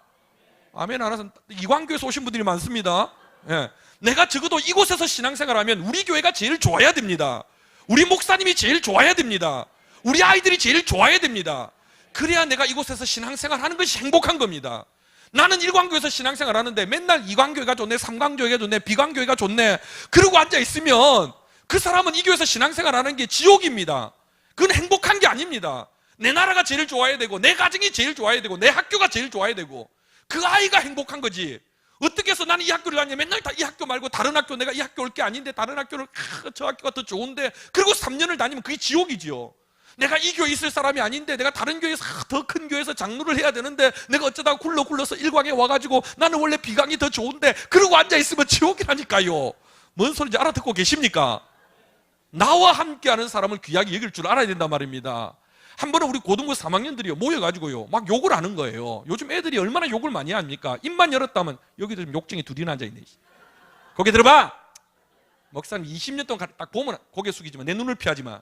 아멘 안 하셔서 이광교회에서 오신 분들이 많습니다. 예. 내가 적어도 이곳에서 신앙생활하면 우리 교회가 제일 좋아야 됩니다. 우리 목사님이 제일 좋아야 됩니다. 우리 아이들이 제일 좋아야 됩니다. 그래야 내가 이곳에서 신앙생활하는 것이 행복한 겁니다. 나는 일광교회에서 신앙생활 하는데 맨날 이광교회가 좋네, 삼광교회가 좋네, 비광교회가 좋네 그러고 앉아있으면 그 사람은 이 교회에서 신앙생활 하는 게 지옥입니다. 그건 행복한 게 아닙니다. 내 나라가 제일 좋아야 되고, 내 가정이 제일 좋아야 되고, 내 학교가 제일 좋아야 되고, 그 아이가 행복한 거지. 어떻게 해서 나는 이 학교를 다니냐, 맨날 다 이 학교 말고 다른 학교, 내가 이 학교 올 게 아닌데 다른 학교를, 저 학교가 더 좋은데, 그리고 3년을 다니면 그게 지옥이지요. 내가 이 교회에 있을 사람이 아닌데 내가 다른 교회에서 더 큰 교회에서 장로를 해야 되는데 내가 어쩌다가 굴러서 일광에 와가지고 나는 원래 비강이 더 좋은데 그러고 앉아있으면 지옥이라니까요. 뭔 소리인지 알아듣고 계십니까? 나와 함께하는 사람을 귀하게 여길 줄 알아야 된단 말입니다. 한 번은 우리 고등부 3학년들이요 모여가지고요 막 욕을 하는 거예요. 요즘 애들이 얼마나 욕을 많이 합니까? 입만 열었다면 여기도 지금 욕쟁이 둘이나 앉아있네. 거기 들어봐. 목사님 20년 동안 딱 보면 고개 숙이지 마. 내 눈을 피하지 마.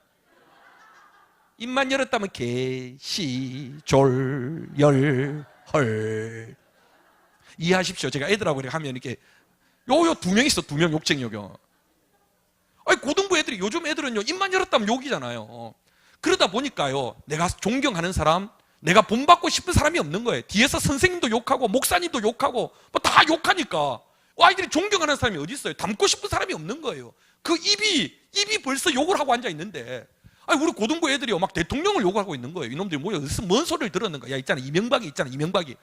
입만 열었다면 개, 시, 졸, 열, 헐. 이해하십시오. 제가 애들하고 이렇게 하면 이렇게 요 두 명 있어. 2명 욕쟁이 요요. 아니 고등부 애들이 요즘 애들은요 입만 열었다면 욕이잖아요. 그러다 보니까요 내가 존경하는 사람, 내가 본받고 싶은 사람이 없는 거예요. 뒤에서 선생님도 욕하고 목사님도 욕하고 뭐 다 욕하니까 아이들이 존경하는 사람이 어디 있어요? 닮고 싶은 사람이 없는 거예요. 그 입이 벌써 욕을 하고 앉아 있는데, 아니 우리 고등부 애들이요 막 대통령을 욕하고 있는 거예요. 이놈들이 뭐야 어디서 뭔 소리를 들었는가? 야 있잖아 이명박이.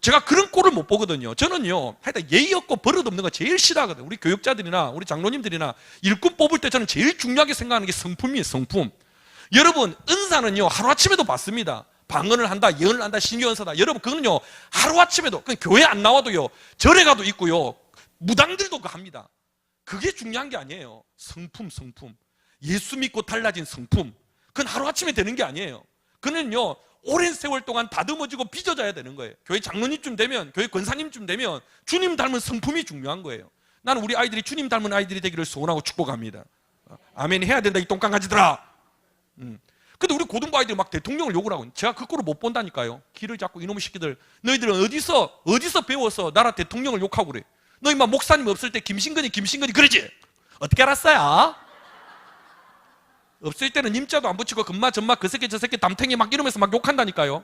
제가 그런 꼴을 못 보거든요. 저는요 하여튼 예의 없고 버릇 없는 거 제일 싫어하거든요. 우리 교육자들이나 우리 장로님들이나 일꾼 뽑을 때 저는 제일 중요하게 생각하는 게 성품이에요. 성품. 여러분 은사는요 하루아침에도 받습니다. 방언을 한다, 예언을 한다, 신유언사다. 여러분 그거는요 하루아침에도 그냥 교회 안 나와도요 절에 가도 있고요 무당들도 그거 합니다. 그게 중요한 게 아니에요. 성품. 예수 믿고 달라진 성품. 그건 하루아침에 되는 게 아니에요. 그는요 오랜 세월 동안 다듬어지고 빚어져야 되는 거예요. 교회 장로님쯤 되면, 교회 권사님쯤 되면 주님 닮은 성품이 중요한 거예요. 나는 우리 아이들이 주님 닮은 아이들이 되기를 소원하고 축복합니다. 아멘 해야 된다 이 똥강아지들아. 근데 우리 고등부 아이들이 막 대통령을 욕을 하고, 제가 그 꼴을 못 본다니까요. 길을 잡고 이놈의 새끼들, 너희들은 어디서 배워서 나라 대통령을 욕하고 그래? 너희 막 목사님 없을 때 김신근이 그러지? 어떻게 알았어요? 없을 때는 임자도 안 붙이고 금마 전마 그 새끼 저 새끼 담탱이 막 이러면서 막 욕한다니까요.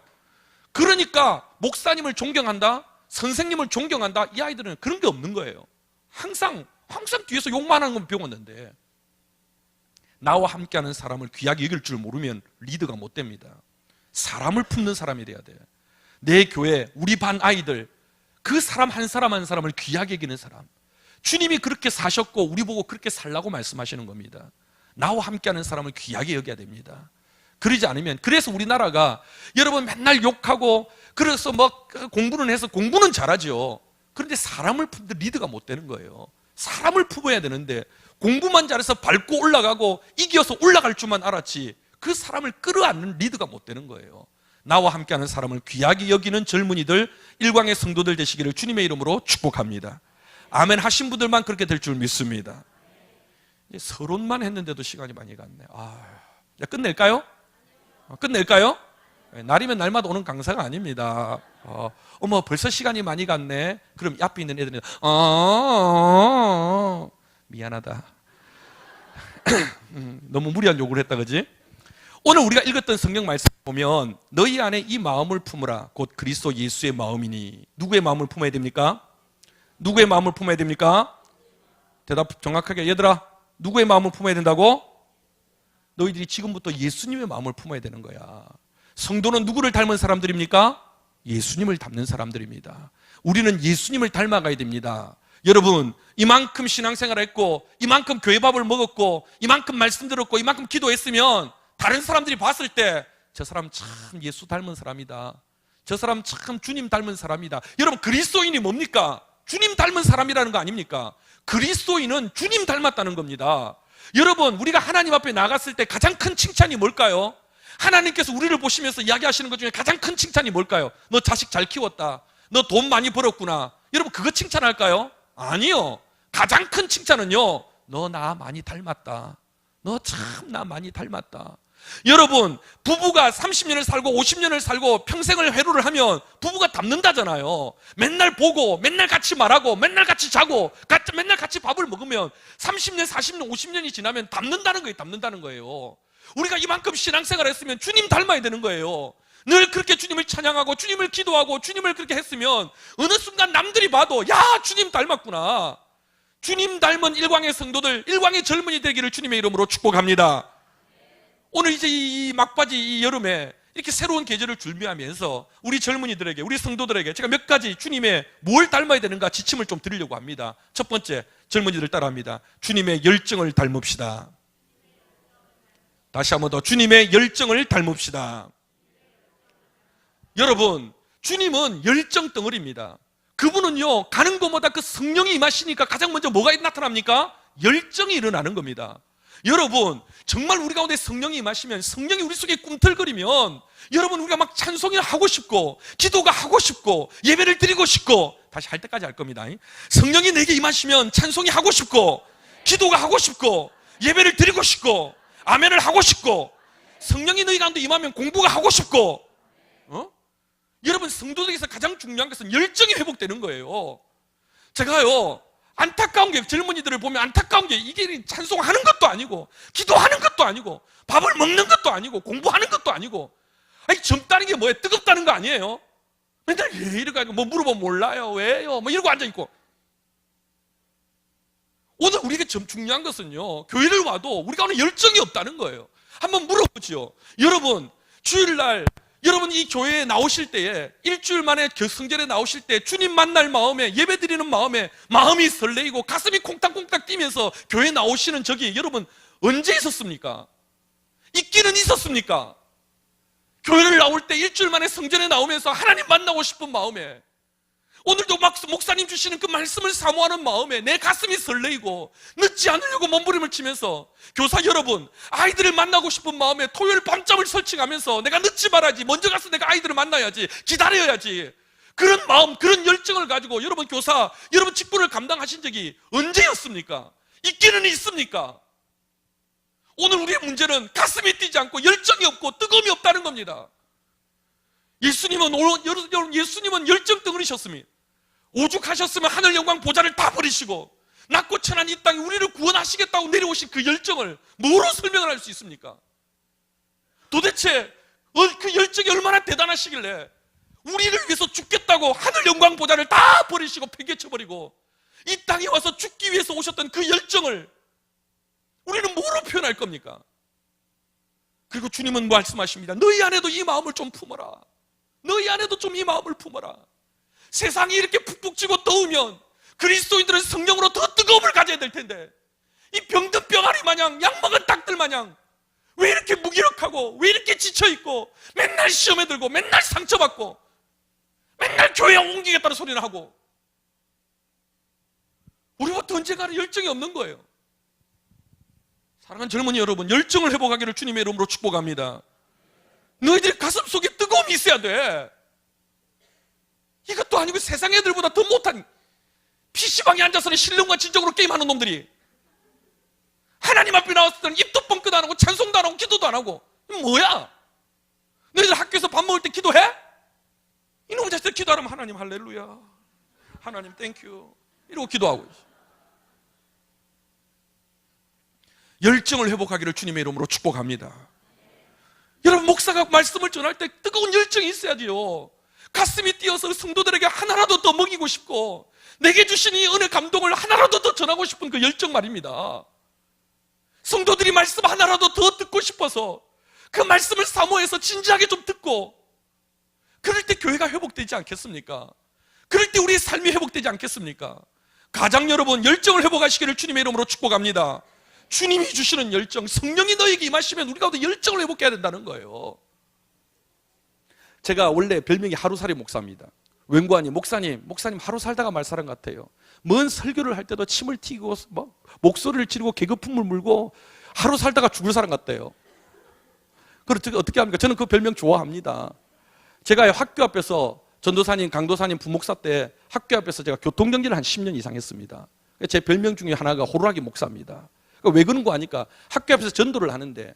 그러니까 목사님을 존경한다, 선생님을 존경한다, 이 아이들은 그런 게 없는 거예요. 항상 뒤에서 욕만 하는 건 배웠는데, 나와 함께하는 사람을 귀하게 여길 줄 모르면 리더가 못 됩니다. 사람을 품는 사람이 돼야 돼요. 내 교회, 우리 반 아이들, 그 사람 한 사람을 귀하게 여기는 사람. 주님이 그렇게 사셨고 우리 보고 그렇게 살라고 말씀하시는 겁니다. 나와 함께하는 사람을 귀하게 여겨야 됩니다. 그러지 않으면, 그래서 우리나라가 여러분 맨날 욕하고, 그래서 뭐 공부는 해서 공부는 잘하죠. 그런데 사람을 품는 리더가 못 되는 거예요. 사람을 품어야 되는데 공부만 잘해서 밟고 올라가고 이겨서 올라갈 줄만 알았지 그 사람을 끌어안는 리더가 못 되는 거예요. 나와 함께하는 사람을 귀하게 여기는 젊은이들, 일광의 성도들 되시기를 주님의 이름으로 축복합니다. 아멘 하신 분들만 그렇게 될 줄 믿습니다. 이제 서론만 했는데도 시간이 많이 갔네. 끝낼까요? 끝낼까요? 날이면 날마다 오는 강사가 아닙니다. 어머 벌써 시간이 많이 갔네. 그럼 앞에 있는 애들은 미안하다. 너무 무리한 요구를 했다 그지? 오늘 우리가 읽었던 성경 말씀 보면 너희 안에 이 마음을 품으라 곧 그리스도 예수의 마음이니. 누구의 마음을 품어야 됩니까? 누구의 마음을 품어야 됩니까? 대답 정확하게. 얘들아 누구의 마음을 품어야 된다고? 너희들이 지금부터 예수님의 마음을 품어야 되는 거야. 성도는 누구를 닮은 사람들입니까? 예수님을 닮는 사람들입니다. 우리는 예수님을 닮아가야 됩니다. 여러분 이만큼 신앙생활 했고 이만큼 교회밥을 먹었고 이만큼 말씀 들었고 이만큼 기도했으면 다른 사람들이 봤을 때 저 사람 참 예수 닮은 사람이다, 저 사람 참 주님 닮은 사람이다. 여러분 그리스도인이 뭡니까? 주님 닮은 사람이라는 거 아닙니까? 그리스도인은 주님 닮았다는 겁니다. 여러분 우리가 하나님 앞에 나갔을 때 가장 큰 칭찬이 뭘까요? 하나님께서 우리를 보시면서 이야기하시는 것 중에 가장 큰 칭찬이 뭘까요? 너 자식 잘 키웠다, 너 돈 많이 벌었구나. 여러분 그거 칭찬할까요? 아니요. 가장 큰 칭찬은요, 너 나 많이 닮았다, 너 참 나 많이 닮았다. 여러분 부부가 30년을 살고 50년을 살고 평생을 회로를 하면 부부가 닮는다잖아요. 맨날 보고 맨날 같이 말하고 맨날 같이 자고 맨날 같이 밥을 먹으면 30년 40년 50년이 지나면 닮는다는 거예요. 우리가 이만큼 신앙생활을 했으면 주님 닮아야 되는 거예요. 늘 그렇게 주님을 찬양하고 주님을 기도하고 주님을 그렇게 했으면 어느 순간 남들이 봐도 야 주님 닮았구나. 주님 닮은 일광의 성도들, 일광의 젊은이 되기를 주님의 이름으로 축복합니다. 오늘 이제 이 막바지 이 여름에 이렇게 새로운 계절을 준비하면서 우리 젊은이들에게, 우리 성도들에게 제가 몇 가지 주님의 뭘 닮아야 되는가 지침을 좀 드리려고 합니다. 첫 번째, 젊은이들 따라합니다. 주님의 열정을 닮읍시다. 다시 한번 더, 주님의 열정을 닮읍시다. 여러분, 주님은 열정 덩어리입니다. 그분은요, 가는 곳마다 그 성령이 임하시니까 가장 먼저 뭐가 나타납니까? 열정이 일어나는 겁니다. 여러분, 정말 우리 가운데 성령이 임하시면, 성령이 우리 속에 꿈틀거리면, 여러분, 우리가 막 찬송을 하고 싶고, 기도가 하고 싶고, 예배를 드리고 싶고, 다시 할 때까지 할 겁니다. 성령이 내게 임하시면 찬송이 하고 싶고, 기도가 하고 싶고, 예배를 드리고 싶고, 아멘을 하고 싶고, 성령이 너희 가운데 임하면 공부가 하고 싶고, 여러분, 성도들에게서 가장 중요한 것은 열정이 회복되는 거예요. 제가요, 안타까운 게, 젊은이들을 보면 안타까운 게, 이게 찬송하는 것도 아니고, 기도하는 것도 아니고, 밥을 먹는 것도 아니고, 공부하는 것도 아니고, 아니, 젊다는 게 뭐예요? 뜨겁다는 거 아니에요? 맨날 왜 이러고 하고, 뭐 물어보면 몰라요, 왜요? 뭐 이러고 앉아있고. 오늘 우리에게 중요한 것은요, 교회를 와도 우리가 오늘 열정이 없다는 거예요. 한번 물어보죠. 여러분, 주일날, 여러분 이 교회에 나오실 때에, 일주일 만에 성전에 나오실 때 주님 만날 마음에, 예배 드리는 마음에 마음이 설레이고 가슴이 콩닥콩닥 뛰면서 교회에 나오시는 적이 여러분 언제 있었습니까? 있기는 있었습니까? 교회를 나올 때 일주일 만에 성전에 나오면서 하나님 만나고 싶은 마음에, 오늘도 막 목사님 주시는 그 말씀을 사모하는 마음에 내 가슴이 설레이고 늦지 않으려고 몸부림을 치면서, 교사 여러분, 아이들을 만나고 싶은 마음에 토요일 밤잠을 설치하면서 내가 늦지 말아야지, 먼저 가서 내가 아이들을 만나야지, 기다려야지, 그런 마음, 그런 열정을 가지고 여러분 교사, 여러분 직분을 감당하신 적이 언제였습니까? 있기는 있습니까? 오늘 우리의 문제는 가슴이 뛰지 않고 열정이 없고 뜨거움이 없다는 겁니다. 예수님은 열정 덩어리셨습니다. 오죽하셨으면 하늘 영광 보좌를 다 버리시고 낮고 천한 이 땅에 우리를 구원하시겠다고 내려오신 그 열정을 뭐로 설명을 할 수 있습니까? 도대체 그 열정이 얼마나 대단하시길래 우리를 위해서 죽겠다고 하늘 영광 보좌를 다 버리시고 팽개쳐버리고 이 땅에 와서 죽기 위해서 오셨던 그 열정을 우리는 뭐로 표현할 겁니까? 그리고 주님은 말씀하십니다. 너희 안에도 이 마음을 좀 품어라. 너희 안에도 좀 이 마음을 품어라. 세상이 이렇게 푹푹 찌고 더우면 그리스도인들은 성령으로 더 뜨거움을 가져야 될 텐데, 이 병든 병아리 마냥, 약 먹은 닭들 마냥 왜 이렇게 무기력하고 왜 이렇게 지쳐있고 맨날 시험에 들고 맨날 상처받고 맨날 교회 옮기겠다는 소리를 하고, 우리부터 언제가는 열정이 없는 거예요. 사랑하는 젊은이 여러분, 열정을 회복하기를 주님의 이름으로 축복합니다. 너희들 가슴속에 뜨거움이 있어야 돼. 이것도 아니고 세상 애들보다 더 못한 PC방에 앉아서는 신령과 진정으로 게임하는 놈들이 하나님 앞에 나왔을 때는 입도 뻥끗 안 하고 찬송도 안 하고 기도도 안 하고, 뭐야? 너희들 학교에서 밥 먹을 때 기도해? 이놈의 자식들 기도하면 하나님 할렐루야, 하나님 땡큐 이러고 기도하고 있어. 열정을 회복하기를 주님의 이름으로 축복합니다. 여러분, 목사가 말씀을 전할 때 뜨거운 열정이 있어야지요. 가슴이 뛰어서 성도들에게 하나라도 더 먹이고 싶고 내게 주신 이 은혜 감동을 하나라도 더 전하고 싶은 그 열정 말입니다. 성도들이 말씀 하나라도 더 듣고 싶어서 그 말씀을 사모해서 진지하게 좀 듣고, 그럴 때 교회가 회복되지 않겠습니까? 그럴 때 우리의 삶이 회복되지 않겠습니까? 가장 여러분, 열정을 회복하시기를 주님의 이름으로 축복합니다. 주님이 주시는 열정, 성령이 너에게 임하시면 우리가 열정을 회복해야 된다는 거예요. 제가 원래 별명이 하루살이 목사입니다. 웬관이 목사님 하루 살다가 말 사람 같아요. 먼 설교를 할 때도 침을 튀고 막 목소리를 지르고 개거품을 물고 하루 살다가 죽을 사람 같대요. 그걸 어떻게 합니까? 저는 그 별명 좋아합니다. 제가 학교 앞에서 전도사님, 강도사님 부목사 때 학교 앞에서 제가 교통정지를 한 10년 이상 했습니다. 제 별명 중에 하나가 호루라기 목사입니다. 왜 그런 거 아니까 학교 앞에서 전도를 하는데,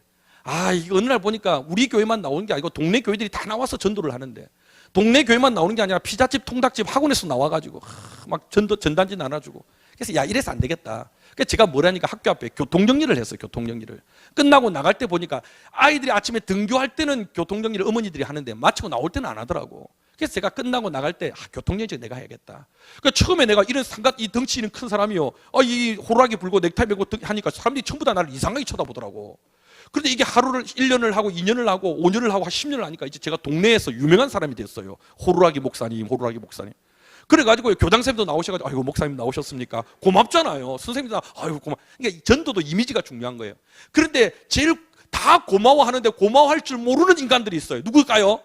이거 어느 날 보니까 우리 교회만 나오는 게 아니고 동네 교회들이 다 나와서 전도를 하는데, 동네 교회만 나오는 게 아니라 피자집, 통닭집, 학원에서 나와가지고 막 전단지 나눠주고. 그래서 이래서 안 되겠다. 그래서 제가 뭐라니까 학교 앞에 교통정리를 했어요. 교통정리를 끝나고 나갈 때 보니까 아이들이 아침에 등교할 때는 교통정리를 어머니들이 하는데 마치고 나올 때는 안 하더라고. 그래서 제가 끝나고 나갈 때 교통정리 내가 해야겠다. 그러니까 처음에 내가 이런 이 덩치 있는 큰 사람이요, 이 호루라기 불고 넥타이 메고 하니까 사람들이 전부 다 나를 이상하게 쳐다보더라고. 그런데 이게 하루를 1년을 하고 2년을 하고 5년을 하고 10년을 하니까 이제 제가 동네에서 유명한 사람이 됐어요. 호루라기 목사님, 호루라기 목사님. 그래가지고 교장선생님도 나오셔가지고 아이고 목사님 나오셨습니까? 고맙잖아요. 선생님도 아이고 고맙. 그러니까 전도도 이미지가 중요한 거예요. 그런데 제일 다 고마워하는데 고마워할 줄 모르는 인간들이 있어요. 누굴까요?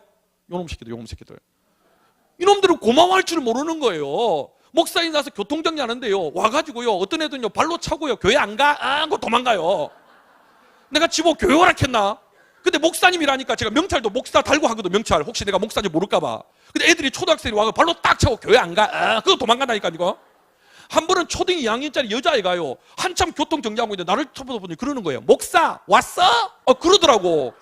요놈 새끼들, 요놈 새끼들. 이놈들은 고마워할 줄 모르는 거예요. 목사님 나서 교통정리하는데요. 와가지고요. 어떤 애들은요 발로 차고요. 교회 안 가? 아, 하고 도망가요. 내가 집어 교회 오라 했나? 근데 목사님이라니까 제가 명찰도 목사 달고 하거든. 명찰. 혹시 내가 목사인지 모를까봐. 근데 애들이 초등학생이 와서 발로 딱 차고 교회 안 가? 아, 그거 도망간다니까 이거. 한 번은 초등 2학년짜리 여자애가요. 한참 교통정리하고 있는데 나를 쳐다보더니 그러는 거예요. 목사 왔어? 그러더라고.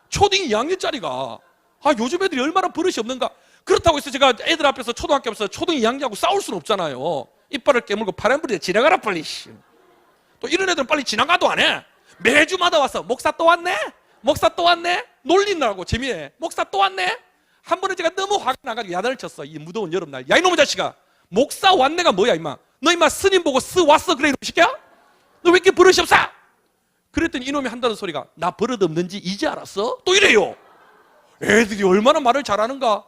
초등 2학년짜리가. 아, 요즘 애들이 얼마나 버릇이 없는가. 그렇다고 해서 제가 애들 앞에서 초등학교 앞에서 초등 2학년하고 싸울 수는 없잖아요. 이빨을 깨물고 파란불에 지나가라 빨리. 또 이런 애들은 빨리 지나가도 안 해. 매주마다 와서 목사 또 왔네? 목사 또 왔네? 놀린다고 재미에. 목사 또 왔네? 한 번은 제가 너무 화가 나가지고 야단을 쳤어. 이 무더운 여름날. 야 이놈의 자식아. 목사 왔네가 뭐야 임마. 너 임마 스님 보고 왔어 그래 이놈 새끼야? 너 왜 이렇게 버릇이 없어? 그랬더니 이놈이 한다는 소리가 나 버릇 없는지 이제 알았어? 또 이래요. 애들이 얼마나 말을 잘하는가.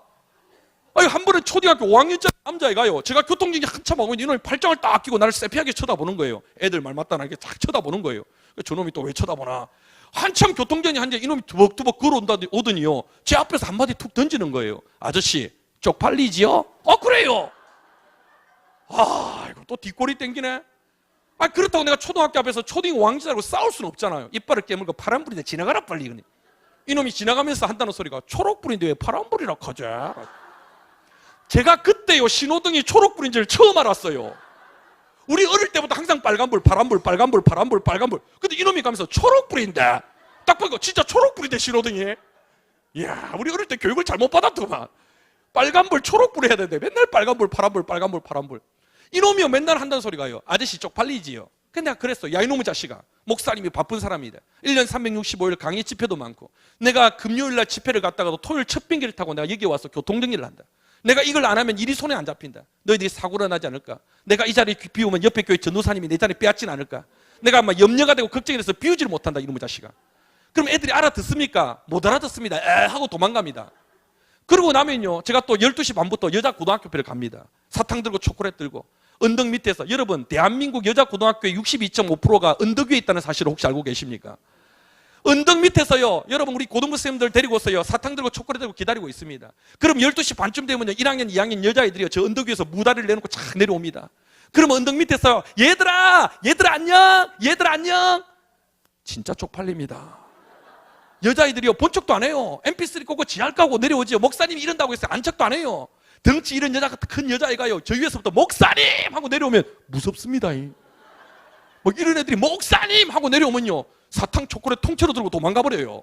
아니 한 번은 초등학교 5학년짜리 남자애가요. 제가 교통정리 한참 하고 있는데 이놈이 팔짱을 딱 끼고 나를 세피하게 쳐다보는 거예요. 애들 말 맞다나 이렇게 딱 쳐다보는 거예요. 저놈이 또 왜 쳐다보나. 한참 교통정리 하는데 이놈이 두벅두벅 걸어오더니요. 제 앞에서 한마디 툭 던지는 거예요. 아저씨 쪽팔리지요? 그래요. 아 이거 또 뒷골이 땡기네. 아 그렇다고 내가 초등학교 앞에서 초등 5학년짜리하고 싸울 수는 없잖아요. 이빨을 깨물고 파란불인데 지나가라 빨리. 이놈이 지나가면서 한다는 소리가 초록불인데 왜 파란불이라 하자. 제가 그때요 신호등이 초록불인 줄 처음 알았어요. 우리 어릴 때부터 항상 빨간불, 파란불, 빨간불, 파란불, 빨간불. 근데 이놈이 가면서 초록불인데 딱 보니까 진짜 초록불인데 신호등이. 이야 우리 어릴 때 교육을 잘못 받았더만. 빨간불, 초록불 해야 되는데 맨날 빨간불, 파란불, 빨간불, 파란불. 이놈이요 맨날 한다는 소리가요. 아저씨 쪽팔리지요. 근데 내가 그랬어. 야 이놈의 자식아. 목사님이 바쁜 사람이다. 1년 365일 강의 집회도 많고 내가 금요일날 집회를 갔다가도 토요일 첫 비행기를 타고 내가 여기 와서 교통정리를 한다. 내가 이걸 안 하면 일이 손에 안 잡힌다. 너희들이 사고가 나지 않을까? 내가 이 자리에 비우면 옆에 교회 전도사님이 내 자리 빼앗지는 않을까? 내가 아마 염려가 되고 걱정이 돼서 비우지를 못한다 이놈의 자식아. 그럼 애들이 알아듣습니까? 못 알아듣습니다. 하고 도망갑니다. 그러고 나면요 제가 또 12시 반부터 여자 고등학교를 갑니다. 사탕 들고 초콜릿 들고 언덕 밑에서. 여러분 대한민국 여자 고등학교의 62.5%가 언덕 위에 있다는 사실을 혹시 알고 계십니까? 언덕 밑에서요 여러분 우리 고등부 선생님들 데리고서요 사탕 들고 초콜릿 들고 기다리고 있습니다. 그럼 12시 반쯤 되면요 1학년 2학년 여자애들이요 저 언덕 위에서 무다리를 내놓고 착 내려옵니다. 그럼 언덕 밑에서 얘들아 안녕 얘들아 안녕. 진짜 쪽팔립니다. 여자애들이요 본 척도 안 해요. mp3 꽂고 지할 까고 내려오지요. 목사님이 이런다고 해서 안 척도 안 해요. 덩치 이런 여자 같은 큰 여자애가요 저 위에서부터 목사님 하고 내려오면 무섭습니다. 뭐 이런 애들이 목사님 하고 내려오면요 사탕 초콜릿 통째로 들고 도망가 버려요.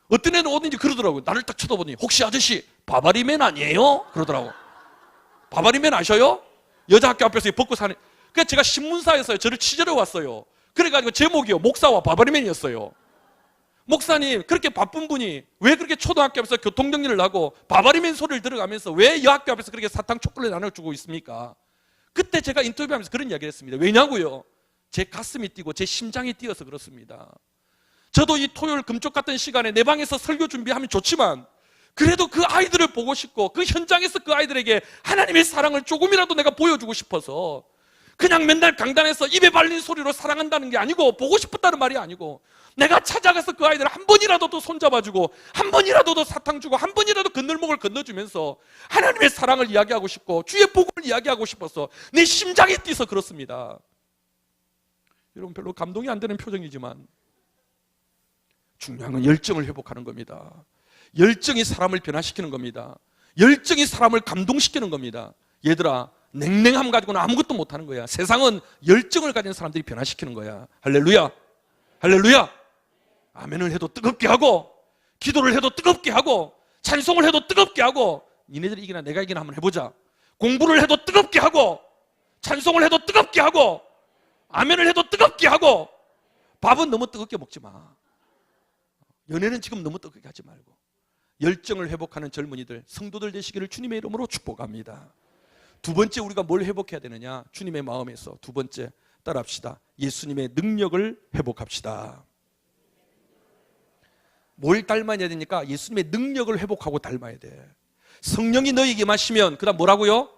어떤 애는 어딘지 그러더라고요. 나를 딱 쳐다보니 혹시 아저씨 바바리맨 아니에요? 그러더라고. 바바리맨 아셔요? 여자 학교 앞에서 벗고 사는. 그래서 제가 신문사에서 저를 취재로 왔어요. 그래가지고 제목이요 목사와 바바리맨이었어요. 목사님 그렇게 바쁜 분이 왜 그렇게 초등학교 앞에서 교통정리를 하고 바바리맨 소리를 들어가면서 왜 여학교 앞에서 그렇게 사탕 초콜릿 나눠주고 있습니까? 그때 제가 인터뷰하면서 그런 이야기를 했습니다. 왜냐고요? 제 가슴이 뛰고 제 심장이 뛰어서 그렇습니다. 저도 이 토요일 금쪽 같은 시간에 내 방에서 설교 준비하면 좋지만 그래도 그 아이들을 보고 싶고 그 현장에서 그 아이들에게 하나님의 사랑을 조금이라도 내가 보여주고 싶어서 그냥 맨날 강단에서 입에 발린 소리로 사랑한다는 게 아니고 보고 싶었다는 말이 아니고 내가 찾아가서 그 아이들을 한 번이라도 더 손잡아주고 한 번이라도 더 사탕 주고 한 번이라도 건널목을 건너주면서 하나님의 사랑을 이야기하고 싶고 주의 복음을 이야기하고 싶어서 내 심장이 뛰어서 그렇습니다. 여러분 별로 감동이 안 되는 표정이지만 중요한 건 열정을 회복하는 겁니다. 열정이 사람을 변화시키는 겁니다. 열정이 사람을 감동시키는 겁니다. 얘들아 냉랭함 가지고는 아무것도 못하는 거야. 세상은 열정을 가진 사람들이 변화시키는 거야. 할렐루야 할렐루야. 아멘을 해도 뜨겁게 하고 기도를 해도 뜨겁게 하고 찬송을 해도 뜨겁게 하고 니네들이 이기나 내가 이기나 한번 해보자. 공부를 해도 뜨겁게 하고 찬송을 해도 뜨겁게 하고 아멘을 해도 뜨겁게 하고 밥은 너무 뜨겁게 먹지 마. 연애는 지금 너무 뜨겁게 하지 말고 열정을 회복하는 젊은이들 성도들 되시기를 주님의 이름으로 축복합니다. 두 번째 우리가 뭘 회복해야 되느냐? 주님의 마음에서 두 번째 따라합시다. 예수님의 능력을 회복합시다. 뭘 닮아야 되니까 예수님의 능력을 회복하고 닮아야 돼. 성령이 너희에게 마시면 그다음 뭐라고요?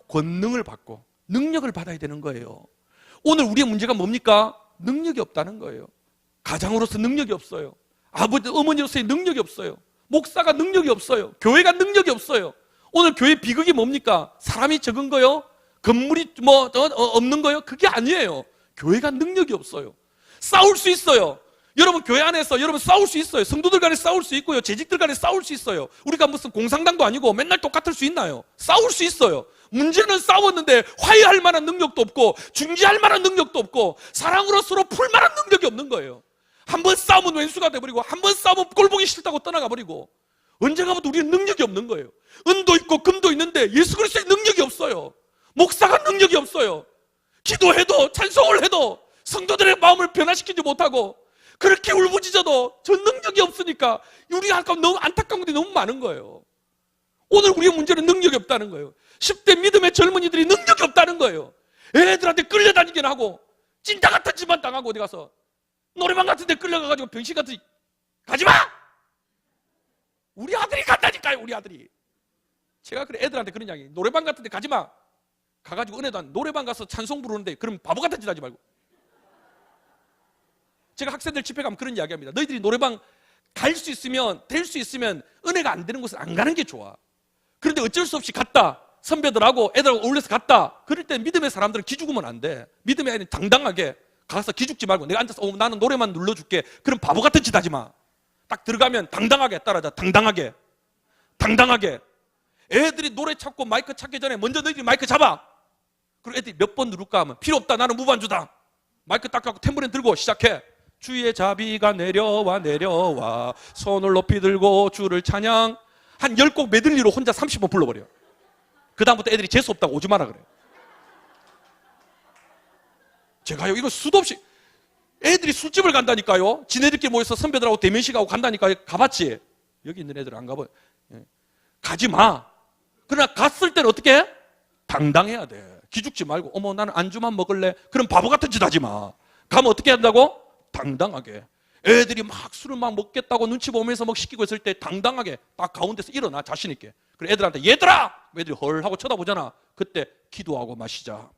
권능을 받고 능력을 받아야 되는 거예요. 오늘 우리의 문제가 뭡니까? 능력이 없다는 거예요. 가장으로서 능력이 없어요. 아버지, 어머니로서의 능력이 없어요. 목사가 능력이 없어요. 교회가 능력이 없어요. 오늘 교회 비극이 뭡니까? 사람이 적은 거요? 건물이 없는 거요? 그게 아니에요. 교회가 능력이 없어요. 싸울 수 있어요. 여러분 교회 안에서 여러분 싸울 수 있어요. 성도들 간에 싸울 수 있고요. 재직들 간에 싸울 수 있어요. 우리가 무슨 공산당도 아니고 맨날 똑같을 수 있나요? 싸울 수 있어요. 문제는 싸웠는데 화해할 만한 능력도 없고 중재할 만한 능력도 없고 사랑으로 서로 풀 만한 능력이 없는 거예요. 한 번 싸우면 왼수가 돼버리고 한 번 싸우면 꼴보기 싫다고 떠나가버리고 언젠가 부터 우리는 능력이 없는 거예요. 은도 있고 금도 있는데 예수 그리스도의 능력이 없어요. 목사가 능력이 없어요. 기도해도 찬송을 해도 성도들의 마음을 변화시키지 못하고 그렇게 울부짖어도 저 능력이 없으니까 우리가 너무 안타까운 것들이 너무 많은 거예요. 오늘 우리의 문제는 능력이 없다는 거예요. 10대 믿음의 젊은이들이 능력이 없다는 거예요. 애들한테 끌려다니긴 하고 찐따 같은 집안 당하고 어디 가서 노래방 같은 데 끌려가가지고 병신 같은 가지마! 우리 아들이 간다니까요. 우리 아들이. 제가 그래 애들한테 그런 이야기 노래방 같은 데 가지마. 가가지고 은혜도 안 노래방 가서 찬송 부르는데 그럼 바보 같은 짓 하지 말고. 제가 학생들 집회 가면 그런 이야기합니다. 너희들이 노래방 갈 수 있으면 될 수 있으면 은혜가 안 되는 곳은 안 가는 게 좋아. 그런데 어쩔 수 없이 갔다. 선배들하고 애들하고 어울려서 갔다. 그럴 때 믿음의 사람들은 기죽으면 안 돼. 믿음의 아이는 당당하게 가서 기죽지 말고 내가 앉아서 나는 노래만 눌러줄게. 그럼 바보 같은 짓 하지 마. 딱 들어가면 당당하게 따라하자. 당당하게. 애들이 노래 찾고 마이크 찾기 전에 먼저 너희들이 마이크 잡아. 그리고 애들이 몇 번 누를까 하면 필요 없다. 나는 무반주다. 마이크 딱 갖고 탬버린 들고 시작해. 주의 자비가 내려와 손을 높이 들고 주를 찬양. 한 10곡 메들리로 혼자 30번 불러버려. 그 다음부터 애들이 재수없다고 오지 마라 그래. 제가요 이거 수도 없이 애들이 술집을 간다니까요. 지네들끼리 모여서 선배들하고 대면식하고 간다니까. 가봤지? 여기 있는 애들은 안 가봐요. 가지 마. 그러나 갔을 때는 어떻게 해? 당당해야 돼. 기죽지 말고 어머 나는 안주만 먹을래. 그럼 바보 같은 짓 하지 마. 가면 어떻게 한다고? 당당하게. 애들이 막 술을 막 먹겠다고 눈치 보면서 막 시키고 있을 때 당당하게 딱 가운데서 일어나 자신 있게. 그래 애들한테 얘들아! 애들이 헐 하고 쳐다보잖아. 그때 기도하고 마시자.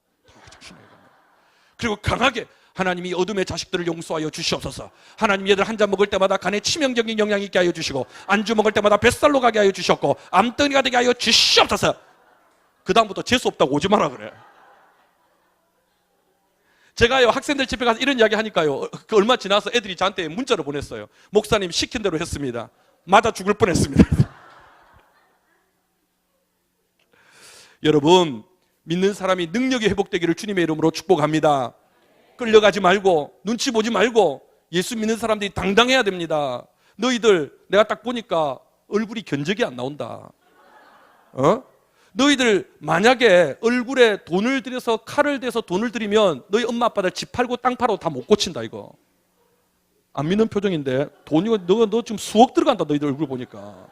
그리고 강하게 하나님이 어둠의 자식들을 용서하여 주시옵소서. 하나님 얘들 한 잔 먹을 때마다 간에 치명적인 영향이 있게 하여 주시고 안주 먹을 때마다 뱃살로 가게 하여 주셨고 암덩이가 되게 하여 주시옵소서. 그 다음부터 재수 없다고 오지 마라 그래. 제가요 학생들 집에 가서 이런 이야기 하니까요 그 얼마 지나서 애들이 저한테 문자를 보냈어요. 목사님 시킨 대로 했습니다. 맞아 죽을 뻔했습니다. 여러분 믿는 사람이 능력이 회복되기를 주님의 이름으로 축복합니다. 끌려가지 말고 눈치 보지 말고 예수 믿는 사람들이 당당해야 됩니다. 너희들 내가 딱 보니까 얼굴이 견적이 안 나온다. 너희들 만약에 얼굴에 돈을 들여서 칼을 대서 돈을 들이면 너희 엄마 아빠들 집 팔고 땅 팔아도 다 못 고친다 이거. 안 믿는 표정인데 돈이 너 지금 수억 들어간다 너희들 얼굴 보니까.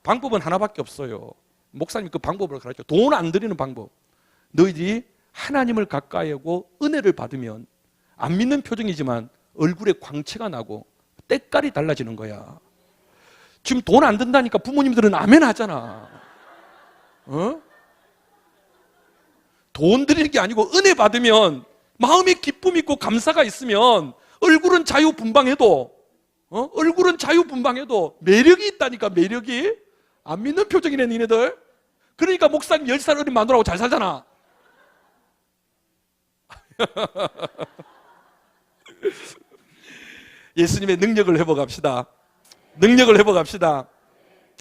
방법은 하나밖에 없어요. 목사님 그 방법을 가르쳐. 돈 안 들이는 방법. 너희들이 하나님을 가까이 하고 은혜를 받으면 안 믿는 표정이지만 얼굴에 광채가 나고 때깔이 달라지는 거야. 지금 돈 안 든다니까 부모님들은 아멘 하잖아. 돈 드리는 게 아니고 은혜 받으면 마음에 기쁨 있고 감사가 있으면 얼굴은 자유분방해도 얼굴은 자유분방해도 매력이 있다니까. 매력이. 안 믿는 표정이네 니네들. 그러니까 목사님 10살 어린 마누라하고 잘 살잖아. 예수님의 능력을 회복합시다. 능력을 회복합시다.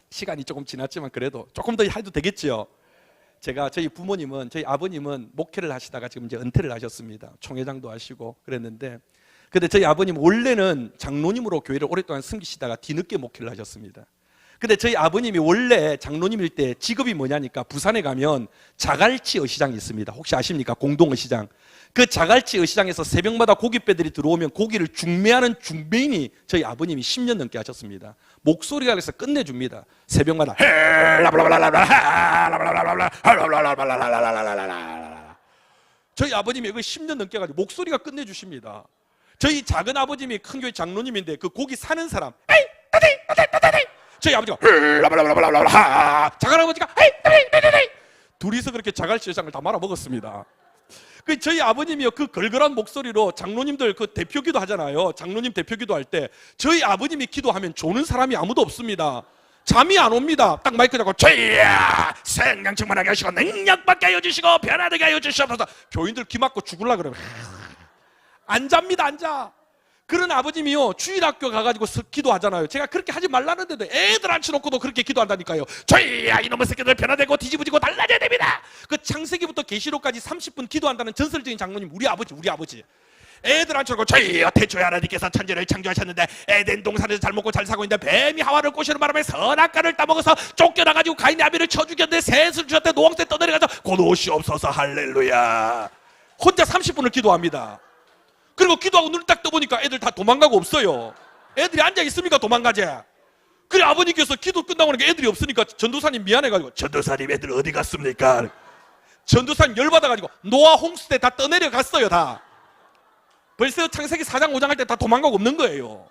시간이 조금 지났지만 그래도 조금 더 해도 되겠지요. 제가 저희 부모님은 저희 아버님은 목회를 하시다가 지금 이제 은퇴를 하셨습니다. 총회장도 하시고 그랬는데 근데 저희 아버님 원래는 장로님으로 교회를 오랫동안 섬기시다가 뒤늦게 목회를 하셨습니다. 근데 저희 아버님이 원래 장로님일 때 직업이 뭐냐니까 부산에 가면 자갈치 어시장이 있습니다. 혹시 아십니까? 공동 어시장. 그 자갈치 어시장에서 새벽마다 고깃배들이 들어오면 고기를 중매하는 중매인이 저희 아버님이 10년 넘게 하셨습니다. 목소리가 그래서 끝내줍니다. 새벽마다 저희 아버님이 이거 10년 넘게 가지고 목소리가 끝내주십니다. 저희 작은 아버님이 큰 교회 장로님인데 그 고기 사는 사람 에이! 저희 아버지가 라라라라라라 자갈아버지가 헤이 둘이서 그렇게 자갈시장을 다 말아 먹었습니다. 그 저희 아버님이요 그 걸걸한 목소리로 장로님들 그 대표기도 하잖아요. 장로님 대표기도 할 때 저희 아버님이 기도하면 조는 사람이 아무도 없습니다. 잠이 안 옵니다. 딱 마이크 잡고 주야 생명 충만하게 하시고 능력 받게 하여 주시고 변화되게 하여 주시옵소서. 교인들 귀 막고 죽을라 그러면 안 잡니다. 안 자. 그런 아버님이요 주일학교 가가지고 기도하잖아요. 제가 그렇게 하지 말라는데도 애들 앉혀놓고도 그렇게 기도한다니까요. 저희야 이놈의 새끼들 변화되고 뒤집어지고 달라져야 됩니다. 그 창세기부터 계시록까지 30분 기도한다는 전설적인 장로님 우리 아버지 애들 앉혀놓고 저희야 태초에 하나님께서 천지를 창조하셨는데 에덴 동산에서 잘 먹고 잘 사고 있는데 뱀이 하와를 꼬시는 바람에 선악과를 따먹어서 쫓겨나가지고 가인이 아벨을 쳐 죽였는데 셋을 주셨대 노왕때 떠내려가서 고노시옵소서 할렐루야. 혼자 30분을 기도합니다. 그리고 기도하고 눈을 딱 떠보니까 애들 다 도망가고 없어요. 애들이 앉아있습니까? 도망가지. 그래 아버님께서 기도 끝나고 나니까 애들이 없으니까 전도사님 미안해가지고 전도사님 애들 어디 갔습니까? 전도사님 열받아가지고 노아 홍수 때 다 떠내려갔어요. 다 벌써 창세기 4장 5장 할 때 다 도망가고 없는 거예요.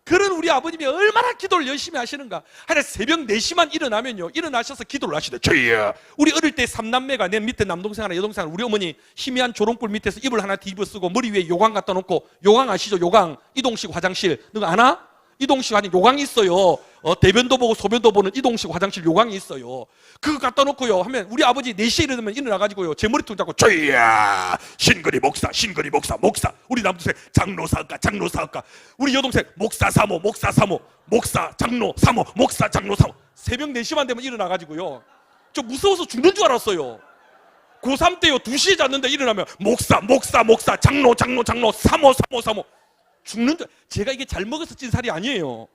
그런 우리 아버님이 얼마나 기도를 열심히 하시는가. 하여튼 새벽 4시만 일어나면요 일어나셔서 기도를 하시대. 저희야 우리 어릴 때 3남매가 내 밑에 남동생 하나 여동생 하나 우리 어머니 희미한 조롱불 밑에서 이불 하나 뒤집어 쓰고 머리 위에 요강 갖다 놓고 요강 아시죠? 요강 이동식 화장실 누가 아나? 이동식 화장실 요강이 있어요. 대변도 보고 소변도 보는 이동식 화장실 요강이 있어요. 그거 갖다 놓고요 하면 우리 아버지 4시에 일어나면 일어나가지고요 제 머리통 잡고 저희야 신거리 목사 우리 남동생 장로 사업가 우리 여동생 목사 사모 장로 사모 새벽 4시만 되면 일어나가지고요 저 무서워서 죽는 줄 알았어요. 고3 때요 2시에 잤는데 일어나면 목사 장로 사모 죽는 줄. 제가 이게 잘 먹어서 찐 살이 아니에요.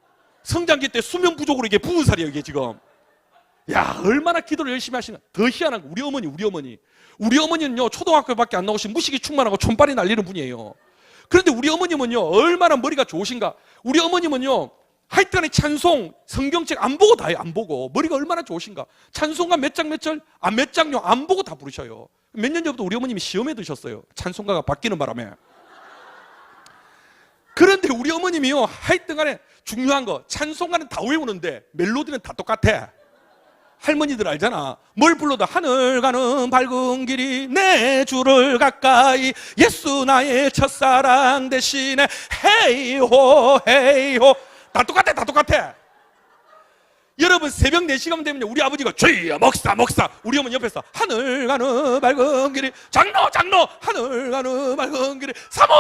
성장기 때 수면 부족으로 이게 부은 살이에요 이게 지금. 야 얼마나 기도를 열심히 하시나. 더 희한한 거 우리 어머니는요 초등학교밖에 안 나오신 무식이 충만하고 촌발이 날리는 분이에요. 그런데 우리 어머님은요 얼마나 머리가 좋으신가. 우리 어머님은요 하여튼간에 찬송 성경책 안 보고 다 해요. 안 보고 머리가 얼마나 좋으신가. 찬송가 몇 장요 안 보고 다 부르셔요. 몇 년 전부터 우리 어머님이 시험에 드셨어요. 찬송가가 바뀌는 바람에. 그런데 우리 어머님이요 하여튼간에 중요한 거 찬송가는 다 외우는데 멜로디는 다 똑같아. 할머니들 알잖아. 뭘 불러도 하늘 가는 밝은 길이 내 주를 가까이 예수 나의 첫사랑 대신에 헤이호 다 똑같아. 여러분 새벽 4시간 되면 우리 아버지가 주여 목사 우리 어머니 옆에서 하늘 가는 밝은 길이 장로 하늘 가는 밝은 길이 사모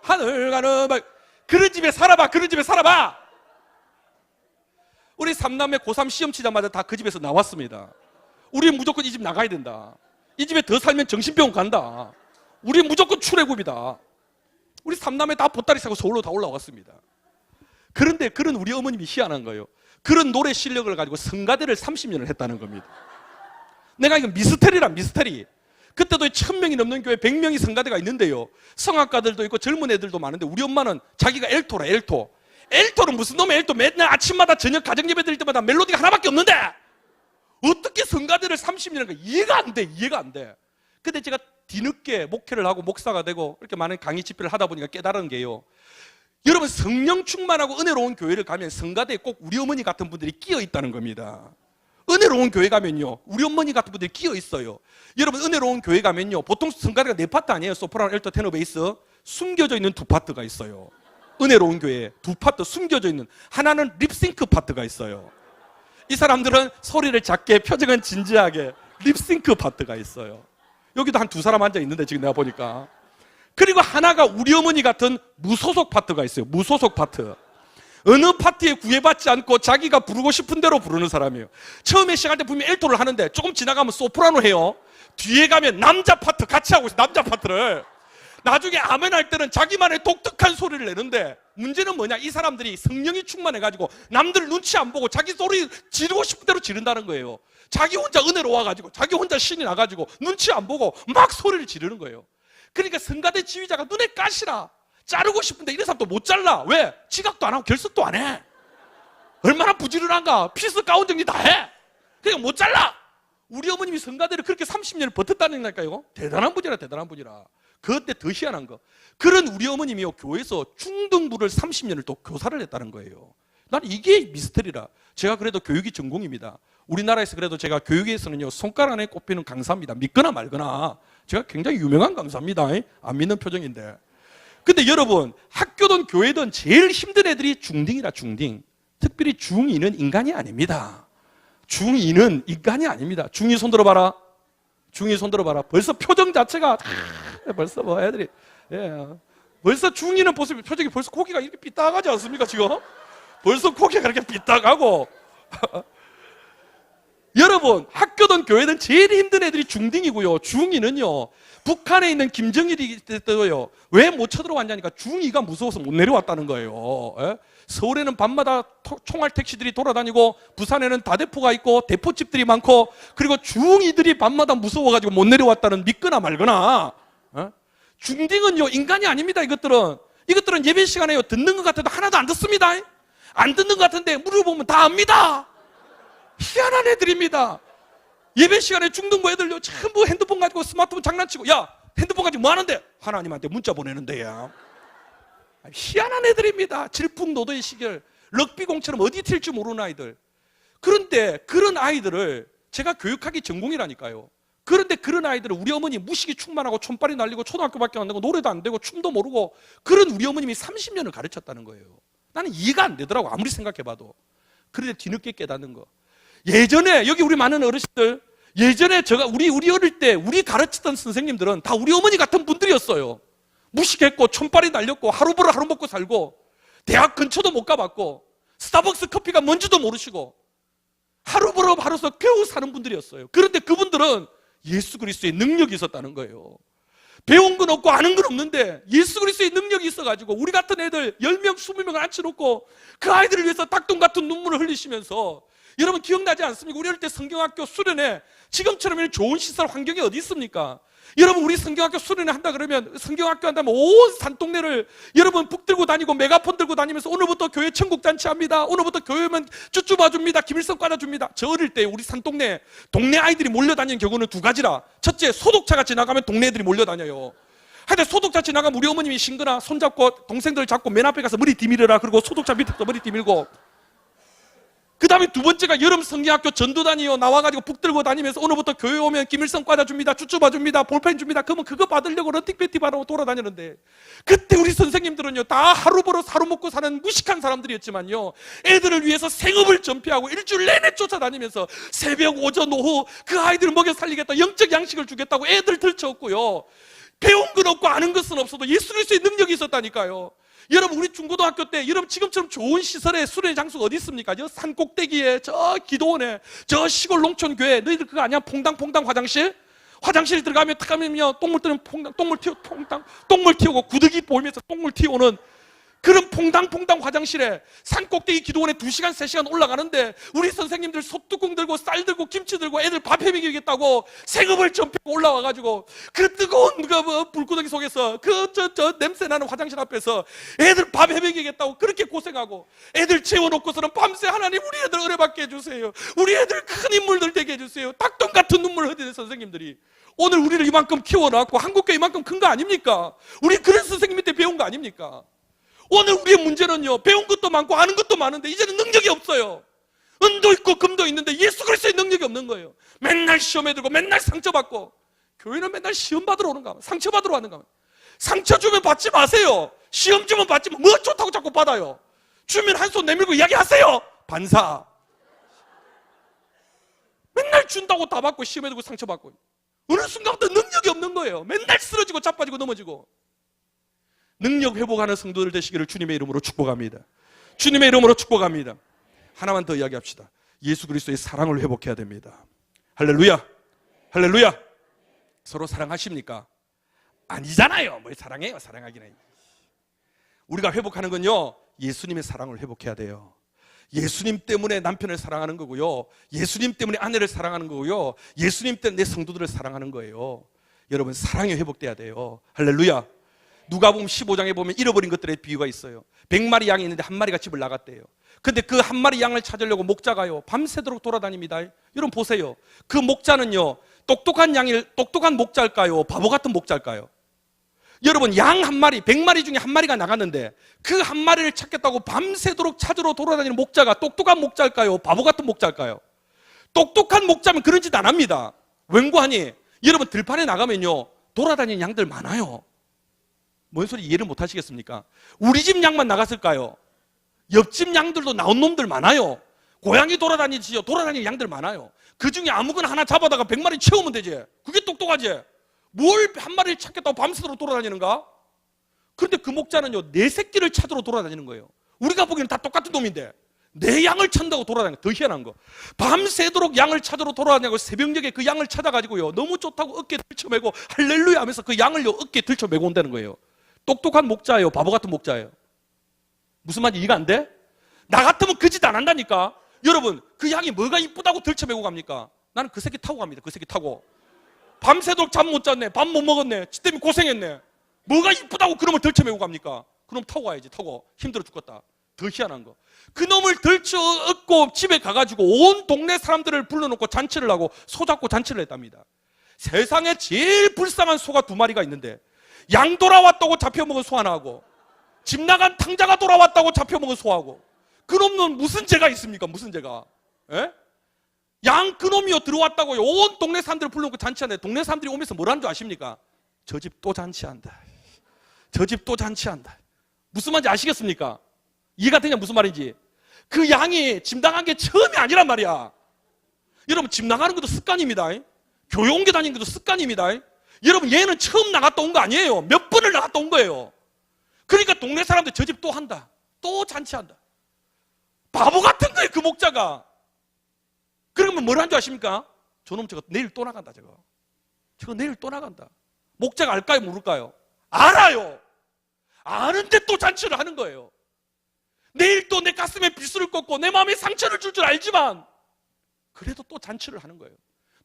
하늘 가는 그런 집에 살아봐. 우리 3남매 고3 시험 치자마자 다 그 집에서 나왔습니다. 우리는 무조건 이 집 나가야 된다. 이 집에 더 살면 정신병원 간다. 우리는 무조건 출애굽이다. 우리 3남매 다 보따리 싸고 서울로 다 올라왔습니다. 그런데 그런 우리 어머님이 희한한 거예요. 그런 노래 실력을 가지고 성가대를 30년을 했다는 겁니다. 내가 이거 미스터리. 그때도 1000명이 넘는 교회 100명이 성가대가 있는데요. 성악가들도 있고 젊은 애들도 많은데 우리 엄마는 자기가 엘토라. 엘토는 무슨 놈의 엘토. 맨날 아침마다 저녁 가정예배 드릴 때마다 멜로디가 하나밖에 없는데 어떻게 성가대를 30년을 이해가 안 돼. 근데 제가 뒤늦게 목회를 하고 목사가 되고 이렇게 많은 강의 집회를 하다 보니까 깨달은 게요. 여러분 성령 충만하고 은혜로운 교회를 가면 성가대에 꼭 우리 어머니 같은 분들이 끼어 있다는 겁니다. 은혜로운 교회 가면요 우리 어머니 같은 분들이 끼어 있어요. 여러분 은혜로운 교회 가면요 보통 성가대가 4파트 아니에요. 소프라노, 알토, 테너, 베이스. 숨겨져 있는 2파트가 있어요. 은혜로운 교회에 2파트 숨겨져 있는. 하나는 립싱크 파트가 있어요. 이 사람들은 소리를 작게 표정은 진지하게 립싱크 파트가 있어요. 여기도 한 2사람 앉아 있는데 지금 내가 보니까. 그리고 하나가 우리 어머니 같은 무소속 파트가 있어요. 무소속 파트. 어느 파티에 구애받지 않고 자기가 부르고 싶은 대로 부르는 사람이에요. 처음에 시작할 때 분명히 엘토를 하는데 조금 지나가면 소프라노 해요. 뒤에 가면 남자 파트 같이 하고 있어요. 남자 파트를. 나중에 아멘 할 때는 자기만의 독특한 소리를 내는데 문제는 뭐냐. 이 사람들이 성령이 충만해가지고 남들 눈치 안 보고 자기 소리 지르고 싶은 대로 지른다는 거예요. 자기 혼자 은혜로워가지고 자기 혼자 신이 나가지고 눈치 안 보고 막 소리를 지르는 거예요. 그러니까 성가대 지휘자가 눈에 가시라. 자르고 싶은데 이런 사람도 못 잘라. 왜? 지각도 안 하고 결석도 안 해. 얼마나 부지런한가. 피스 가운 정리 다 해. 그러니까 못 잘라. 우리 어머님이 성가대를 그렇게 30년을 버텼다는 거니까요. 대단한 분이라. 그때 더 희한한 거. 그런 우리 어머님이요 교회에서 중등부를 30년을 또 교사를 했다는 거예요. 나는 이게 미스터리라. 제가 그래도 교육이 전공입니다. 우리나라에서 그래도 제가 교육에서는요 손가락 안에 꼽히는 강사입니다. 믿거나 말거나. 제가 굉장히 유명한 강사입니다. 안 믿는 표정인데. 근데 여러분, 학교든 교회든 제일 힘든 애들이 중딩이라. 중딩. 특별히 중2는 인간이 아닙니다. 중2는 인간이 아닙니다. 중2 손 들어봐라. 중2 손 들어봐라. 벌써 표정 자체가 벌써 뭐 애들이 벌써 중2는 벌써 표정이 벌써 고기가 이렇게 삐딱하지 않습니까 지금? 벌써 고기가 그렇게 삐딱하고 여러분, 학교든 교회든 제일 힘든 애들이 중딩이고요. 중2는요 북한에 있는 김정일이 때도요 왜 못 쳐들어왔냐니까 중2가 무서워서 못 내려왔다는 거예요. 서울에는 밤마다 총알 택시들이 돌아다니고 부산에는 다대포가 있고 대포집들이 많고 그리고 중2들이 밤마다 무서워가지고 못 내려왔다는, 믿거나 말거나. 중딩은요 인간이 아닙니다. 이것들은 예배 시간에요 듣는 것 같아도 하나도 안 듣습니다. 안 듣는 것 같은데 물어보면 다 압니다. 희한한 애들입니다. 예배 시간에 중등부 애들요 전부 핸드폰 가지고 스마트폰 장난치고, 야 핸드폰 가지고 뭐 하는데? 하나님한테 문자 보내는데. 야 희한한 애들입니다. 질풍노도의 시절, 럭비공처럼 어디 튈지 모르는 아이들. 그런데 그런 아이들을 제가 교육하기 전공이라니까요. 그런데 그런 아이들을 우리 어머니 무식이 충만하고 촌발이 날리고 초등학교밖에 안 되고 노래도 안 되고 춤도 모르고 그런 우리 어머님이 30년을 가르쳤다는 거예요. 나는 이해가 안 되더라고, 아무리 생각해봐도. 그런데 뒤늦게 깨닫는 거. 예전에 여기 우리 많은 어르신들, 예전에 우리 어릴 때 우리 가르치던 선생님들은 다 우리 어머니 같은 분들이었어요. 무식했고 촌발이 날렸고 하루 벌어 하루 먹고 살고 대학 근처도 못 가봤고 스타벅스 커피가 뭔지도 모르시고 하루 벌어 하루 써 겨우 사는 분들이었어요. 그런데 그분들은 예수 그리스도의 능력이 있었다는 거예요. 배운 건 없고 아는 건 없는데 예수 그리스도의 능력이 있어가지고 우리 같은 애들 10명, 20명을 앉혀놓고 그 아이들을 위해서 닭똥 같은 눈물을 흘리시면서, 여러분 기억나지 않습니까? 우리 어릴 때 성경학교 수련회, 지금처럼 이런 좋은 시설 환경이 어디 있습니까? 여러분 우리 성경학교 수련회 한다 그러면, 성경학교 한다면 온 산동네를 여러분 북들고 다니고 메가폰 들고 다니면서 오늘부터 교회 천국잔치 합니다. 오늘부터 교회면 쭈쭈 봐줍니다. 김일성 꽂아줍니다. 저 어릴 때 우리 산동네 동네 아이들이 몰려다니는 경우는 두 가지라. 첫째, 소독차가 지나가면 동네 애들이 몰려다녀요. 하여튼 소독차 지나가면 우리 어머님이 신거나 손잡고 동생들 잡고 맨 앞에 가서 머리 디밀어라. 그리고 소독차 밑에서 머리 디밀고, 그 다음에 두 번째가 여름 성경학교 전도단이요. 나와가지고 북 들고 다니면서 오늘부터 교회 오면 김일성 꽂아줍니다. 쭈쭈 봐줍니다. 볼펜 줍니다. 그러면 그거 받으려고 런틱배티 받으러 돌아다니는데, 그때 우리 선생님들은요 다 하루 벌어 하루 먹고 사는 무식한 사람들이었지만요, 애들을 위해서 생업을 전폐하고 일주일 내내 쫓아다니면서 새벽 오전 오후 그 아이들을 먹여 살리겠다, 영적 양식을 주겠다고 애들 들쳐왔고요. 배운 건 없고 아는 것은 없어도 예수 그리스도의 능력이 있었다니까요. 여러분 우리 중고등학교 때 여러분 지금처럼 좋은 시설에 수련회 장소가 어디 있습니까? 저 산 꼭대기에, 저 기도원에, 저 시골 농촌 교회, 너희들 그거 아니야? 퐁당퐁당 화장실? 화장실 들어가면 탁 하면요 똥물 뜨는 똥물 튀우고 구더기 보이면서 똥물 튀어오는 그런 퐁당퐁당 화장실에 산 꼭대기 기도원에 2시간 3시간 올라가는데 우리 선생님들 솥뚜껑 들고 쌀 들고 김치 들고 애들 밥 해먹이겠다고 생업을 전폐하고 올라와가지고 그 뜨거운 불구덩이 속에서 저 냄새나는 화장실 앞에서 애들 밥 해먹이겠다고 그렇게 고생하고 애들 재워놓고서는 밤새 하나님 우리 애들 은혜받게 해주세요, 우리 애들 큰 인물들 되게 해주세요, 닭똥 같은 눈물을 흘리는 선생님들이 오늘 우리를 이만큼 키워놨고 한국교회 이만큼 큰 거 아닙니까? 우리 그런 선생님 밑에 배운 거 아닙니까? 오늘 우리의 문제는요 배운 것도 많고 아는 것도 많은데 이제는 능력이 없어요. 은도 있고 금도 있는데 예수 그리스도의 능력이 없는 거예요. 맨날 시험에 들고 맨날 상처받고, 교회는 맨날 시험 받으러 오는가 하면 상처 받으러 왔는가 하면, 상처 주면 받지 마세요. 시험 주면 받지 뭐 좋다고 자꾸 받아요. 주면 한 손 내밀고 이야기하세요. 반사. 맨날 준다고 다 받고 시험에 들고 상처받고 어느 순간부터 능력이 없는 거예요. 맨날 쓰러지고 자빠지고 넘어지고. 능력 회복하는 성도들 되시기를 주님의 이름으로 축복합니다. 주님의 이름으로 축복합니다. 하나만 더 이야기합시다. 예수 그리스도의 사랑을 회복해야 됩니다. 할렐루야, 할렐루야. 서로 사랑하십니까? 아니잖아요. 뭘 사랑해요, 사랑하기는. 우리가 회복하는 건요 예수님의 사랑을 회복해야 돼요. 예수님 때문에 남편을 사랑하는 거고요, 예수님 때문에 아내를 사랑하는 거고요, 예수님 때문에 내 성도들을 사랑하는 거예요. 여러분 사랑이 회복돼야 돼요. 할렐루야. 누가복음 15장에 보면 잃어버린 것들의 비유가 있어요. 100마리 양이 있는데 한 마리가 집을 나갔대요. 근데 그 한 마리 양을 찾으려고 목자가요 밤새도록 돌아다닙니다. 여러분 보세요. 그 목자는요 똑똑한 목자일까요? 바보 같은 목자일까요? 여러분, 양 한 마리, 100마리 중에 한 마리가 나갔는데 그 한 마리를 찾겠다고 밤새도록 찾으러 돌아다니는 목자가 똑똑한 목자일까요? 바보 같은 목자일까요? 똑똑한 목자면 그런 짓 안 합니다. 웬고하니? 여러분, 들판에 나가면요, 돌아다니는 양들 많아요. 뭔 소리 이해를 못 하시겠습니까? 우리 집 양만 나갔을까요? 옆집 양들도 나온 놈들 많아요. 고양이 돌아다니지요. 돌아다니는 양들 많아요. 그 중에 아무거나 하나 잡아다가 100마리 채우면 되지. 그게 똑똑하지. 뭘 한 마리를 찾겠다고 밤새도록 돌아다니는가? 그런데 그 목자는요, 내 새끼를 찾으러 돌아다니는 거예요. 우리가 보기에는 다 똑같은 놈인데 내 양을 찾는다고 돌아다니는 거. 더 희한한 거. 밤새도록 양을 찾으러 돌아다니고 새벽녘에 그 양을 찾아가지고요, 너무 좋다고 어깨에 들쳐매고 할렐루야 하면서 그 양을요, 어깨에 들쳐매고 온다는 거예요. 똑똑한 목자예요? 바보 같은 목자예요? 무슨 말인지 이해가 안 돼? 나 같으면 그 짓 안 한다니까. 여러분, 그 양이 뭐가 이쁘다고 들쳐매고 갑니까? 나는 그 새끼 타고 갑니다. 그 새끼 타고. 밤새도록 잠 못 잤네. 밥 못 먹었네. 지 때문에 고생했네. 뭐가 이쁘다고 그놈을 들쳐매고 갑니까? 그놈 타고 가야지. 타고. 힘들어 죽겠다. 더 희한한 거. 그놈을 들쳐 업고 집에 가가지고 온 동네 사람들을 불러놓고 잔치를 하고 소 잡고 잔치를 했답니다. 세상에 제일 불쌍한 소가 2마리가 있는데 양 돌아왔다고 잡혀먹은 소 하나하고 집 나간 탕자가 돌아왔다고 잡혀먹은 소하고, 그놈은 무슨 죄가 있습니까? 무슨 죄가? 예? 양 그놈이요 들어왔다고요 온 동네 사람들을 불러놓고 잔치하는데 동네 사람들이 오면서 뭐라는 줄 아십니까? 저 집 또 잔치한다. 저 집 또 잔치한다. 무슨 말인지 아시겠습니까? 이해가 되냐 무슨 말인지. 그 양이 집 나간 게 처음이 아니란 말이야. 여러분, 집 나가는 것도 습관입니다. 교회 옮겨 다니는 것도 습관입니다. 여러분, 얘는 처음 나갔다 온 거 아니에요. 몇 번을 나갔다 온 거예요. 그러니까 동네 사람들 저 집 또 한다. 또 잔치한다. 바보 같은 거예요, 그 목자가. 그러면 뭘 한 줄 아십니까? 저놈 저거 내일 또 나간다. 저거 내일 또 나간다. 목자가 알까요 모를까요? 알아요. 아는데 또 잔치를 하는 거예요. 내일 또 내 가슴에 비수를 꽂고 내 마음에 상처를 줄 줄 알지만 그래도 또 잔치를 하는 거예요.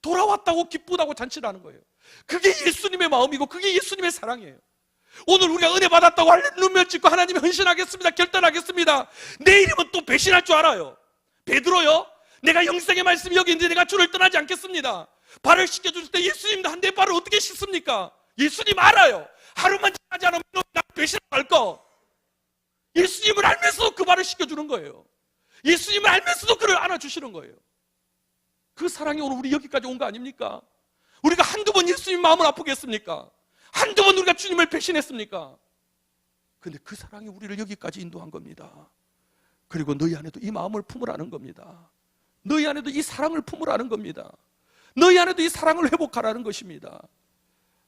돌아왔다고 기쁘다고 잔치를 하는 거예요. 그게 예수님의 마음이고 그게 예수님의 사랑이에요. 오늘 우리가 은혜 받았다고 할렐루야 찍고 하나님이 헌신하겠습니다, 결단하겠습니다. 내일이면 또 배신할 줄 알아요. 베드로요, 내가 영생의 말씀이 여기 있는데 내가 주를 떠나지 않겠습니다. 발을 씻겨줄 때 예수님도 한 대 발을 어떻게 씻습니까? 예수님 알아요. 하루만 지나지 않으면 나 배신할 거. 예수님을 알면서도 그 발을 씻겨주는 거예요. 예수님을 알면서도 그를 안아주시는 거예요. 그 사랑이 오늘 우리 여기까지 온 거 아닙니까? 우리가 한두 번 예수님 마음을 아프게 했습니까? 한두 번 우리가 주님을 배신했습니까? 근데 그 사랑이 우리를 여기까지 인도한 겁니다. 그리고 너희 안에도 이 마음을 품으라는 겁니다. 너희 안에도 이 사랑을 품으라는 겁니다. 너희 안에도 이 사랑을 회복하라는 것입니다.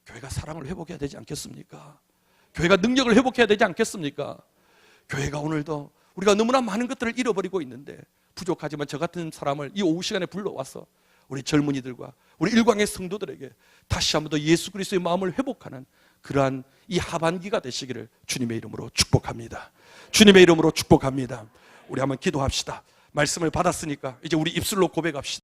교회가 사랑을 회복해야 되지 않겠습니까? 교회가 능력을 회복해야 되지 않겠습니까? 교회가 오늘도 우리가 너무나 많은 것들을 잃어버리고 있는데 부족하지만 저 같은 사람을 이 오후 시간에 불러와서 우리 젊은이들과 우리 일광의 성도들에게 다시 한 번 더 예수 그리스도의 마음을 회복하는 그러한 이 하반기가 되시기를 주님의 이름으로 축복합니다. 주님의 이름으로 축복합니다. 우리 한번 기도합시다. 말씀을 받았으니까 이제 우리 입술로 고백합시다.